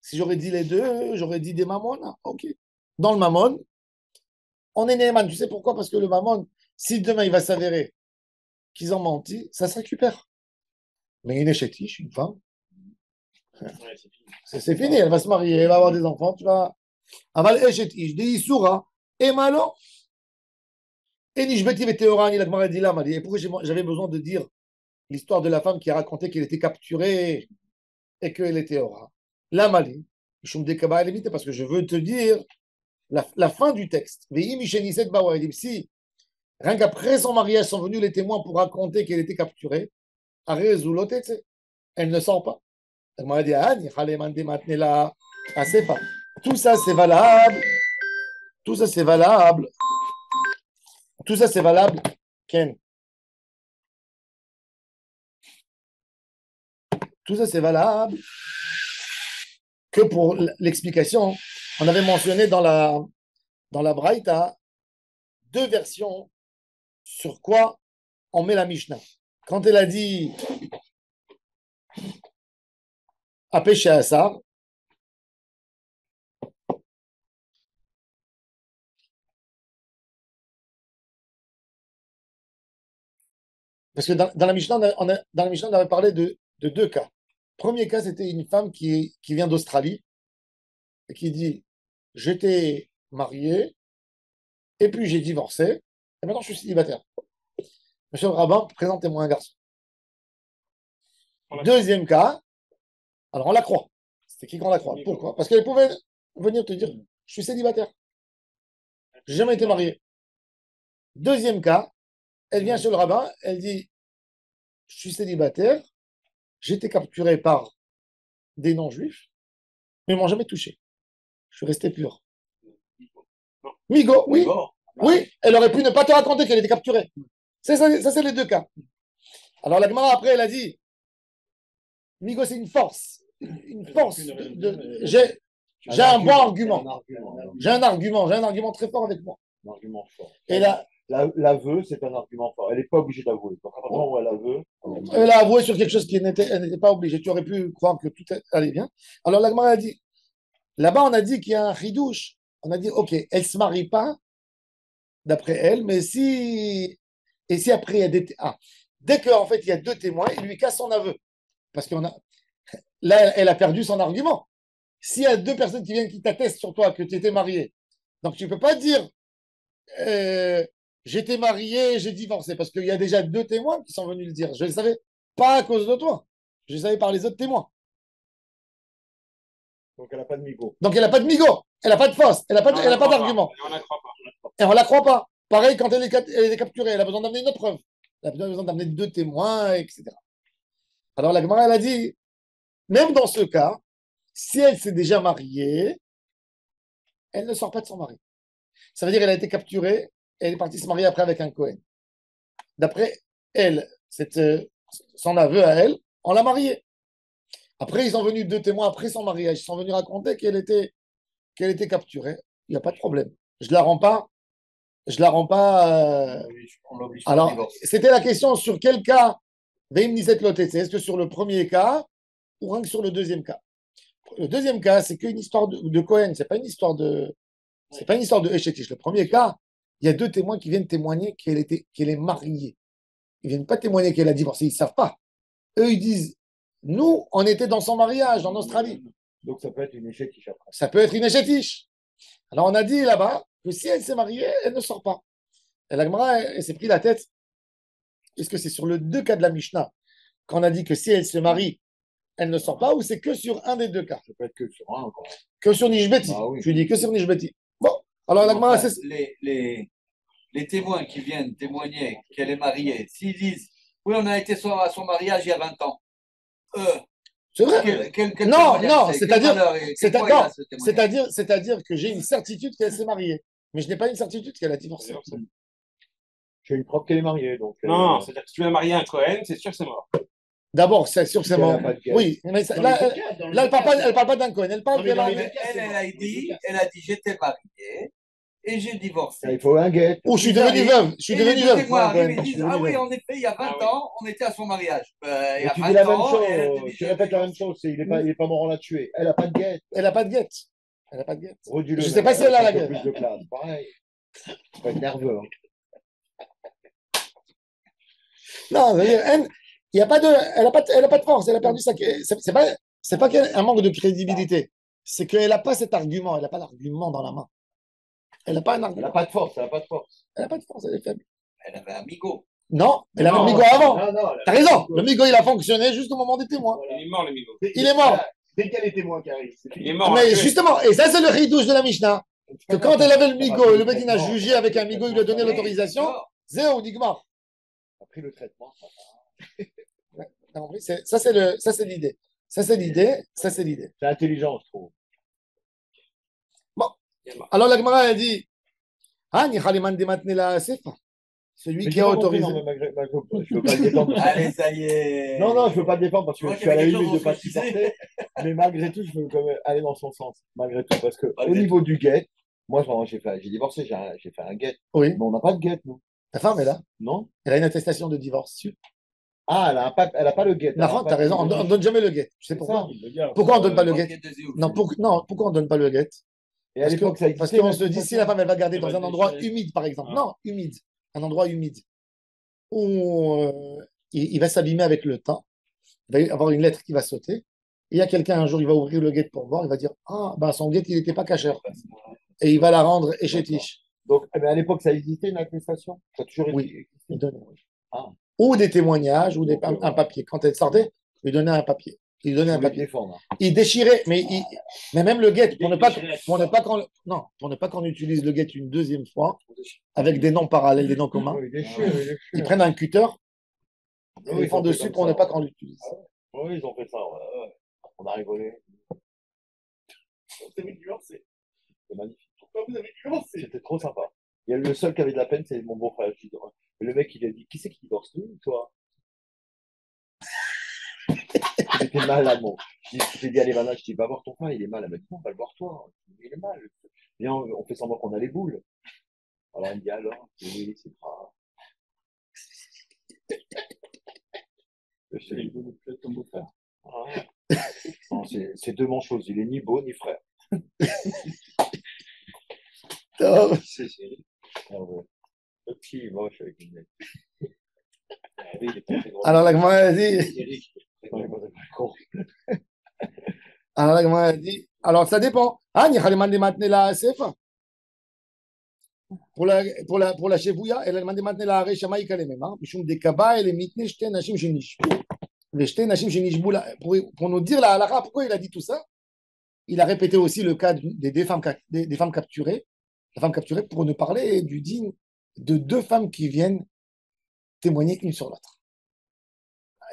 si j'aurais dit les deux, j'aurais dit des mamon. Ok. Dans le mamon, on est Néhéman. Tu sais pourquoi? Parce que le mamon, si demain il va s'avérer qu'ils ont menti, ça se récupère. Mais une échetiche, une femme, c'est fini. Elle va se marier, elle va avoir des enfants. Tu vas. Aval échetiche, des isura, et malo. Et nishbeti veteorani, la Gemara dit là, m'a dit, et pourquoi j'avais besoin de dire l'histoire de la femme qui a raconté qu'elle était capturée et qu'elle était aura. La Mali, parce que je veux te dire la fin du texte. Si, rien qu'après son mariage, sont venus les témoins pour raconter qu'elle était capturée, elle ne sort pas. Elle m'a dit, tout ça, c'est valable. Tout ça, c'est valable. Tout ça, c'est valable. Ken. Tout ça, c'est valable que pour l'explication. On avait mentionné dans la Braïta 2 versions sur quoi on met la Mishnah. Quand elle a dit à péché à ça, parce que dans la Mishnah, dans la Mishnah, on avait parlé de 2 cas. Premier cas, c'était une femme qui vient d'Australie et qui dit j'étais mariée et puis j'ai divorcé et maintenant je suis célibataire. Monsieur le rabbin, présentez-moi un garçon. Deuxième cas, alors on la croit. C'était qui qu'on la croit? Pourquoi? Parce qu'elle pouvait venir te dire je suis célibataire. J'ai jamais été marié. Deuxième cas, elle vient chez le rabbin, elle dit je suis célibataire, j'ai été capturé par des non-juifs, mais ils ne m'ont jamais touché. Je suis resté pur. Migo, oui. Oui, elle aurait pu ne pas te raconter qu'elle était capturée. Ça, c'est les 2 cas. Alors la Gemara, après, elle a dit Migo, c'est une force. Une force. J'ai un bon argument. J'ai un argument très fort avec moi. Un argument fort. Et là, l'aveu, c'est un argument fort. Elle n'est pas obligée d'avouer. Donc, à partir du moment où elle avoue, elle a avoué sur quelque chose qui elle n'était pas obligée. Tu aurais pu croire que tout allait bien. Alors la Gemara a dit là-bas, on a dit qu'il y a un chidouche. On a dit ok, elle ne se marie pas, d'après elle, mais si. Et si après il y a des. Dès qu'en fait il y a 2 témoins, il lui casse son aveu. Parce qu'on a. Là, elle a perdu son argument. S'il y a 2 personnes qui viennent qui t'attestent sur toi que tu étais marié, donc tu ne peux pas dire j'étais marié, j'ai divorcé, parce qu'il y a déjà 2 témoins qui sont venus le dire. Je ne le savais pas à cause de toi. Je le savais par les autres témoins. donc elle n'a pas de migo. Donc elle n'a pas de migo, elle n'a pas de force, elle n'a pas d'argument. Et on la croit pas. Et on ne la croit pas. Pareil, quand elle est capturée, elle a besoin d'amener une autre preuve. Elle a besoin d'amener 2 témoins, etc. Alors la Gemara, elle a dit, même dans ce cas, si elle s'est déjà mariée, elle ne sort pas de son mari. Ça veut dire qu'elle a été capturée, et elle est partie se marier après avec un Cohen. D'après elle, son aveu à elle, on l'a mariée. Après, ils sont venus 2 témoins après son mariage. Ils sont venus raconter qu'elle était capturée. Il n'y a pas de problème. Je ne la rends pas. Je la rends pas. Alors, c'était la question sur quel cas est-ce que sur le premier cas ou rien que sur le deuxième cas? Le deuxième cas, c'est qu'une histoire de Cohen. C'est pas une histoire de Eshetish. Le premier cas, il y a 2 témoins qui viennent témoigner qu'elle est mariée. Ils ne viennent pas témoigner qu'elle a divorcé. Ils ne savent pas. Eux, ils disent nous, on était dans son mariage en Australie. Donc ça peut être une échetiche après. Ça peut être une échetiche. Alors on a dit là-bas que si elle s'est mariée, elle ne sort pas. Et la Gemara, elle s'est pris la tête. Est-ce que c'est sur le 2 cas de la Mishnah qu'on a dit que si elle se marie, elle ne sort pas, ou c'est que sur un des 2 cas? Ça peut être que sur un encore. Que sur Nishbeti. Ah oui. Tu dis que sur Nishbeti. Bon, alors la Gemara, c'est. Les témoins qui viennent témoigner qu'elle est mariée, s'ils disent oui, on a été à son mariage il y a 20 ans, c'est vrai. Non, c'est-à-dire que j'ai une certitude qu'elle s'est mariée, mais je n'ai pas une certitude qu'elle a divorcé. J'ai une preuve qu'elle est mariée. Donc, Non, c'est-à-dire que si tu veux marier un Cohen, c'est sûr que c'est mort. D'abord, c'est sûr que c'est mort. Oui, mais là, elle ne parle pas d'un Cohen. Elle parle elle a dit j'étais mariée et j'ai divorcé. Il faut un guet. Ou je suis devenu veuve. Je suis devenu veuve. Ah oui, en effet, il y a 20 ans, on était à son mariage. Et tu dis la même chose. Tu répètes la même chose. Il n'est pas mort, on l'a tué. Elle n'a pas de guet. Elle n'a pas de guet. Elle n'a pas de guet. Je ne sais pas si elle a la guet. Plus de classe. Pareil. Tu vas être nerveux. Non, elle n'a pas de force. Elle a perdu sa. C'est pas qu'elle a un manque de crédibilité. C'est qu'elle n'a pas cet argument. Elle n'a pas d'argument dans la main. Elle n'a pas un argument. Elle n'a pas de force. Elle n'a pas de force. Elle n'a pas de force. Elle est faible. Elle avait un migo. Non, elle avait le Non. migo avant. Non, non, T'as raison. Le migo, il a fonctionné juste au moment des témoins. Il est mort, le Migo. Il est mort. Dès qu'il y a les témoins qui arrivent, c'est Il est fini. mort. Mais tué. justement, et ça, c'est le ridouche de la Mishnah. Que quand elle avait le migo, le Bedin a jugé avec un migo, il lui a donné l'autorisation. Zéro, Digmar. a pris le traitement. T'as compris? Ça, c'est l'idée. Ça, c'est l'idée. Ça, c'est l'idée. C'est intelligent, je trouve. Alors, la Gemara a dit Ah, Nichaliman de Matnela Sefa. Celui Mais qui j'ai a pas compris, autorisé. non, mais je veux pas le défendre. Allez, ça y est. Non, non, je veux pas le défendre parce que Moi, je suis à la j'avais quelque limite de chose pas à préciser. supporter. Mais malgré tout, je veux quand même aller dans son sens. Malgré tout. Parce que au Malgré niveau du guet, moi, vraiment, j'ai divorcé, j'ai fait un guet. Oui. Mais on n'a pas de guet, nous. Ta femme est là. Non? Elle a une attestation de divorce. Ah, elle a pas le guet. Nahon, t'as raison. On ne donne jamais le guet. Tu sais C'est pourquoi? ça. Pourquoi on ne donne pas le guet? Paquet de zéro. Non, pourquoi on ne donne pas le guet? Et à Parce l'époque, ça parce existait. qu'on se dit, si la femme, elle va garder Elle dans va un endroit déchirer. humide, par exemple. Ah. Non, humide. Un endroit humide. Où il va s'abîmer avec le temps. Il va y avoir une lettre qui va sauter. Et il y a quelqu'un, un jour, il va ouvrir le guet pour voir. Il va dire, ah, ben son guet, il n'était pas cachère. Et il va la rendre échétiche. Donc, mais à l'époque, ça existait une attestation. Ça a toujours Oui. existé. Il donnait, oui. Ah. Ou des témoignages, ou Donc, un voilà. papier. Quand elle sortait, il donnait un papier. Il donnait Je un voulais te papier. défendre. Il déchirait, mais même le guet, pour ne pas qu'on utilise le guet une deuxième fois, avec des noms parallèles, des noms communs, Oui, il déchire, il déchire. ils prennent un cutter, et Oui, ils font ils ont fait dessus comme pour ça, ne pas ouais. qu'on l'utilise. Oui, ils ont fait ça. Ouais. On a rigolé. Vous avez nuancé. C'est magnifique. Pourquoi vous avez nuancé? C'était trop sympa. Il y a le seul qui avait de la peine, c'est mon beau-frère. Je dis, ouais. Et le mec, il a dit, qui c'est qui divorce, nous ou toi? J'étais malade, mon. J'ai dit à Lévana, je dis, va voir ton frère, il est mal. Elle m'a dit, non, va le voir toi. Il est mal. Viens, on fait semblant qu'on a les boules. Alors, elle me dit, alors, oui, c'est grave. Je te Il dis, est beau de ton beau-frère. ah. Non, c'est deux manchoses. Il est ni beau, ni frère. C'est chéri. Ah ouais. Le petit, moche avec une nez. Ah oui, il est pas très gros. Alors la Gemara a dit, Eric, il est très Ouais, gros. moi, c'est pas con. alors ça dépend. Ah, Nichaliman de Matnela Sefa. Pour la chevouilla, elle a demandé maintenant la Reshama Ikalem. Mishum de Kaba, elle est mitne, shte nashim shenishbu. Veshte nashim shenishbu. Pour nous dire la halakha, pourquoi il a dit tout ça? Il a répété aussi le cas des femmes capturées. La femme capturée pour nous parler du digne de deux femmes qui viennent témoigner une sur l'autre.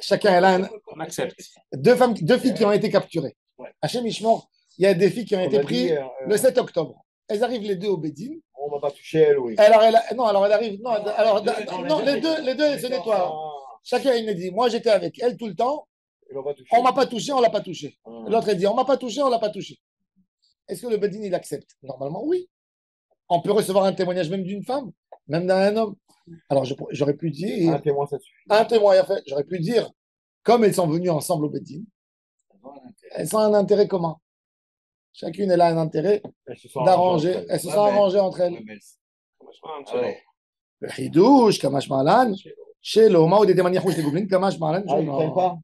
Chacun, elle a On accepte. deux filles qui ont été capturées. Ouais. Hachem Ishmor, il y a des filles qui ont On été a dit, prises le 7 octobre. Elles arrivent les deux au Bédine. on m'a pas touché, elle, oui. Alors, elle arrive. Non, alors, non, les deux, elles se nettoient. Ah, Chacun, il me dit, moi, j'étais avec elle tout le temps. et on va toucher. On m'a pas touché, on l'a pas touché. Ah. L'autre, elle dit, on m'a pas touché, on l'a pas touché. Est-ce que le Bédine, il accepte? Normalement, oui. On peut recevoir un témoignage même d'une femme, même d'un homme. Alors, j'aurais pu dire, Un témoin, ça suffit. un témoin, en fait, j'aurais pu dire, comme elles sont venues ensemble au Bédine, elles ont un intérêt commun. Chacune, elle a un intérêt Elles se sont d'arranger. arrangées. Elles se sont arrangées entre elles. Ouais, mais Ah, alors, Le חידוש, כמה שמעלן, שלא, מהו דתי מניח ושתי גובלין, כמה שמעלן, Ah, ils ne prennent pas?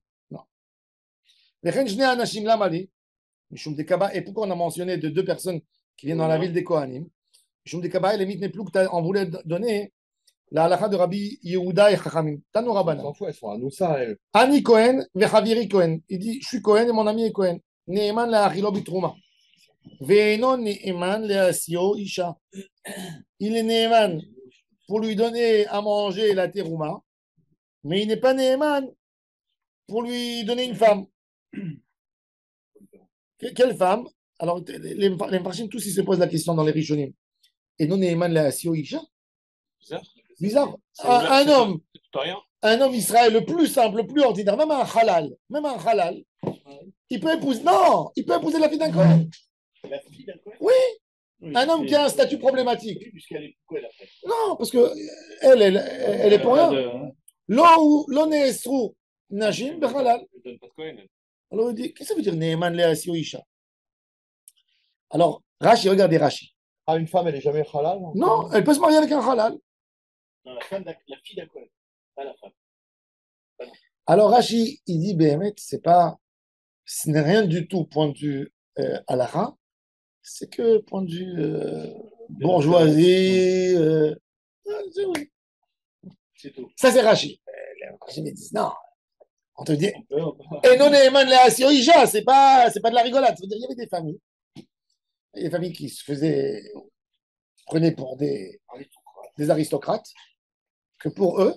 וכן שני האנשים, למה לי? משום דקבה, et pourquoi on a mentionné de deux personnes qui viennent dans la ville des Kohanim? משום דקבה, et limite n'est plus que on voulait donner la halakha de Rabbi Yehuda et Chachamim. Tanu On Rabbanan. s'en fout, elles sont à nous, ça, elles. Ani Cohen, vechaviri Cohen. Il dit, je suis Cohen et mon ami est Cohen. Neeman la achilo bitrouma. Ve'eno neeman le asio isha. Il est neeman pour lui donner à manger la terouma, mais il n'est pas neeman pour lui donner une femme. Quelle femme? Alors, les Mfarshim, tous, ils se posent la question dans les Rishonim. Et non neeman le asio isha? Bizarre. Bizarre. C'est ouvert, Un c'est homme. tout rien. Un homme Israël le plus simple, le plus ordinaire, même un halal, il peut épouser, non, il peut épouser la fille d'un Cohen. La fille d'un Cohen? Oui, un homme qui a un statut problématique. Oui, puisqu'elle est Cohen après. Non, parce que elle est pour rien. Lo neesru nashim bechalal. Je donne pas de Cohen. Alors il dit, qu'est-ce que ça veut dire Neeman leasio isha? Alors, Rashi, regardez Rashi. Ah, une femme, elle est jamais halal? Non, elle peut se marier avec un halal. Non, la fille d'un Cohen, pas la femme. Alors Rashi, il dit, Béhémet, ce n'est rien du tout point de vue halakha, c'est que point de vue bourgeoisie. Oui. C'est tout. Ça, c'est Rachi. Les Rachim, ils disent non. On te dit. On peut, on peut. Et non, Neeman le Asioïja, c'est pas de la rigolade. Ça veut dire, il y avait des familles. Il y a des familles qui se prenaient pour des aristocrates, que pour eux,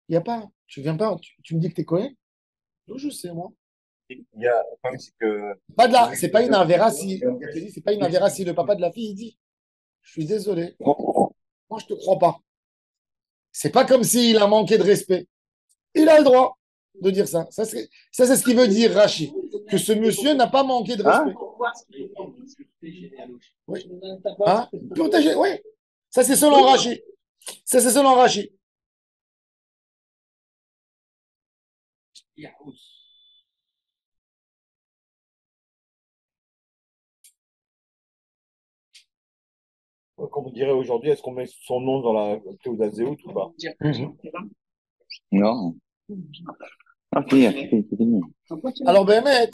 il n'y a pas. Tu viens pas, tu me dis que tu es Cohen? Non, je sais, moi. Il y a, le problème, c'est que Pas de la, c'est pas une avéra si, je te dis, c'est pas une avéra si le papa de la fille il dit, je suis désolé, moi je te crois pas. C'est pas comme s'il a manqué de respect. Il a le droit de dire ça. Ça, c'est ce qu'il veut dire, Rachid. Que ce monsieur n'a pas manqué de respect. Oui. Hein? Protéger, oui. Ça, c'est selon Rachid. Ça, c'est selon Rachid. comme on dirait aujourd'hui, est-ce qu'on met son nom dans la Théoda Zéout ou pas? Non. Ah, c'est fini. Alors, Bémet,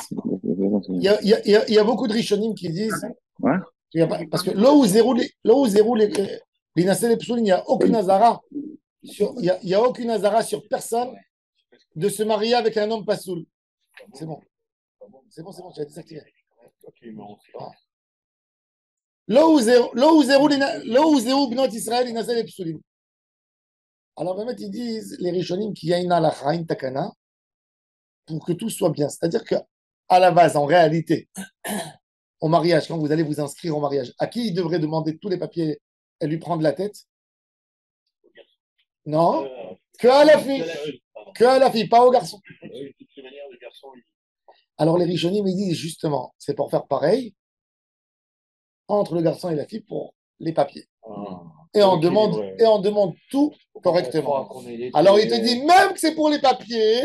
il y a beaucoup de Rishonim qui disent, Ouais. parce que là où zéro les Nassel et Psoul, il n'y a aucune Hazara. Il n'y a aucune Hazara sur personne de se marier avec un homme Passoul. C'est bon. C'est bon, tu as désactivé. Là où zéro Bnot Israël, il Nassel et Psoulim. Alors, Bémet, ils disent, les Rishonim, qu'il y a une halakha, une takana, pour que tout soit bien. C'est-à-dire qu'à la base, en réalité, au mariage, quand vous allez vous inscrire au mariage, à qui il devrait demander tous les papiers et lui prendre la tête? Non, que à la fille. Que à la fille, pas au garçon. Alors les Rishonim, ils disent justement, c'est pour faire pareil entre le garçon et la fille pour les papiers. Et on demande tout correctement. Alors il te dit, même que c'est pour les papiers,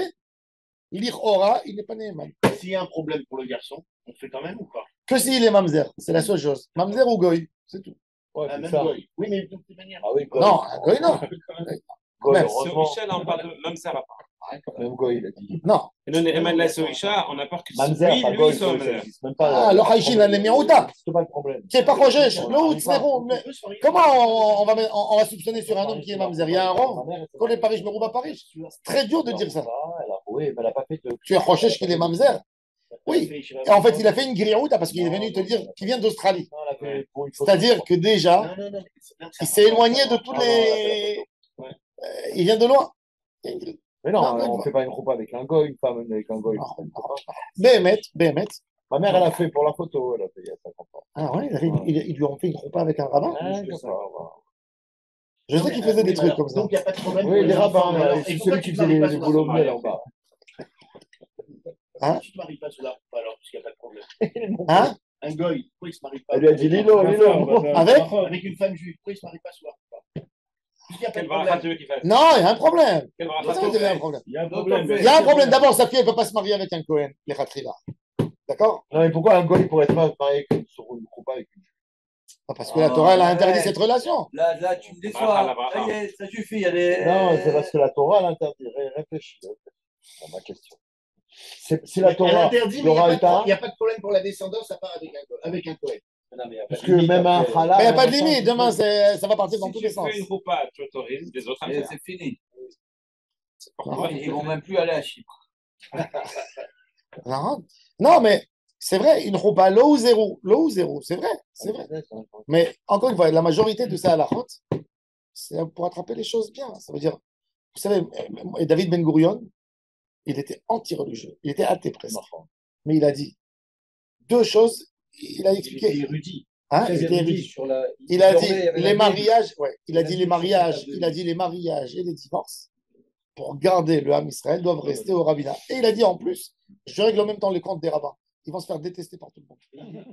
l'Ichora, il n'est pas Neeman. S'il y a un problème pour le garçon, on fait quand même ou pas? Que s'il est Mamzer, c'est la seule chose. Mamzer ou Goy, c'est tout. Ouais, Ah, c'est même ça. Goy. Oui, mais de toute manière. Ah oui, Goy. Non, Goy, non. Goy, Même. heureusement. Michel, on parle de même ça va pas. Même Goy, il a dit. Non. Et le Eman la Soisha, on a peur que Mamzer, lui, pas lui, Goy, soit Goy, ça Mamzer. existe même pas. Ah, le Haïchin, un Emiouta. C'est pas le problème. Qui est pas Rochesh. Mais comment on va soupçonner sur un homme qui est Mamzer? Il y a un rond. Quand les Paris, je me roule à Paris. C'est très dur de dire ça. Oui, mais elle n'a pas fait de. Tu es Rochesh qu'il est Mamzer? Oui. Et en fait, il a fait une griouta parce qu'il est venu te dire qu'il vient d'Australie. C'est-à-dire que déjà, il s'est éloigné de tous les. Il vient de loin. Mais non, on ne fait pas une roupa avec un goy, une femme avec un goy. Bémet. Ma mère, elle a fait pour la photo, elle a fait il y a 50 ans. Ah ouais, ils lui ont fait une roupa avec un rabbin. Je sais qu'il faisait des trucs comme ça. Donc, il n'y a pas de problème. Oui, les rabbins, Alors, c'est et celui qui faisait les boulots miel en bas. Hein? Tu ne te maries pas sous la roupa alors, parce qu'il n'y a pas de problème. Hein? Un goy, pourquoi il ne se marie pas? Elle lui a dit Lilo. Avec une femme juive, pourquoi il ne se marie pas sous la roupa? Puisqu'il n'y a pas Quel de bracha problème. tu veux qu'il fasse? Non, il y a un problème. Quel Il bracha y a un problème. Il y a un problème. Il y a un problème. D'abord, sa fille, elle ne peut pas se marier avec un Cohen, les Khatrila. D'accord? Non, mais pourquoi un goy pourrait être marié sur une roupa avec une Parce que la Torah, elle a interdit cette relation. Là, tu me déçois. Ça y est, ça suffit. Non, c'est parce que la Torah l'interdit. Réfléchis. C'est ma question. Si la Elle Torah, interdit, mais il n'y a pas de problème pour la descendance à part avec un Cohen. parce que même un Mais il halal. n'y a pas de limite. Demain, ça va partir dans Si tous tu les sens. fais une roupa, tu autorises les autres à le faire. C'est fini. Non. Ils ne vont même plus aller à Chypre. Non, mais c'est vrai, une roupa, l'eau ou zéro, c'est vrai, c'est vrai. Mais encore une fois, la majorité de ça à la route, c'est pour attraper les choses bien. Ça veut dire, vous savez, David Ben Gurion, il était anti-religieux, il était athée presque. Mais il a dit deux choses, il a expliqué. Il était érudit. Hein, il était érudit. Il a dit les mariages, il a dit les mariages et les divorces, pour garder le Ham Israël, doivent rester au rabbinat. Et il a dit en plus, je règle en même temps les comptes des rabbins. Ils vont se faire détester par tout le monde.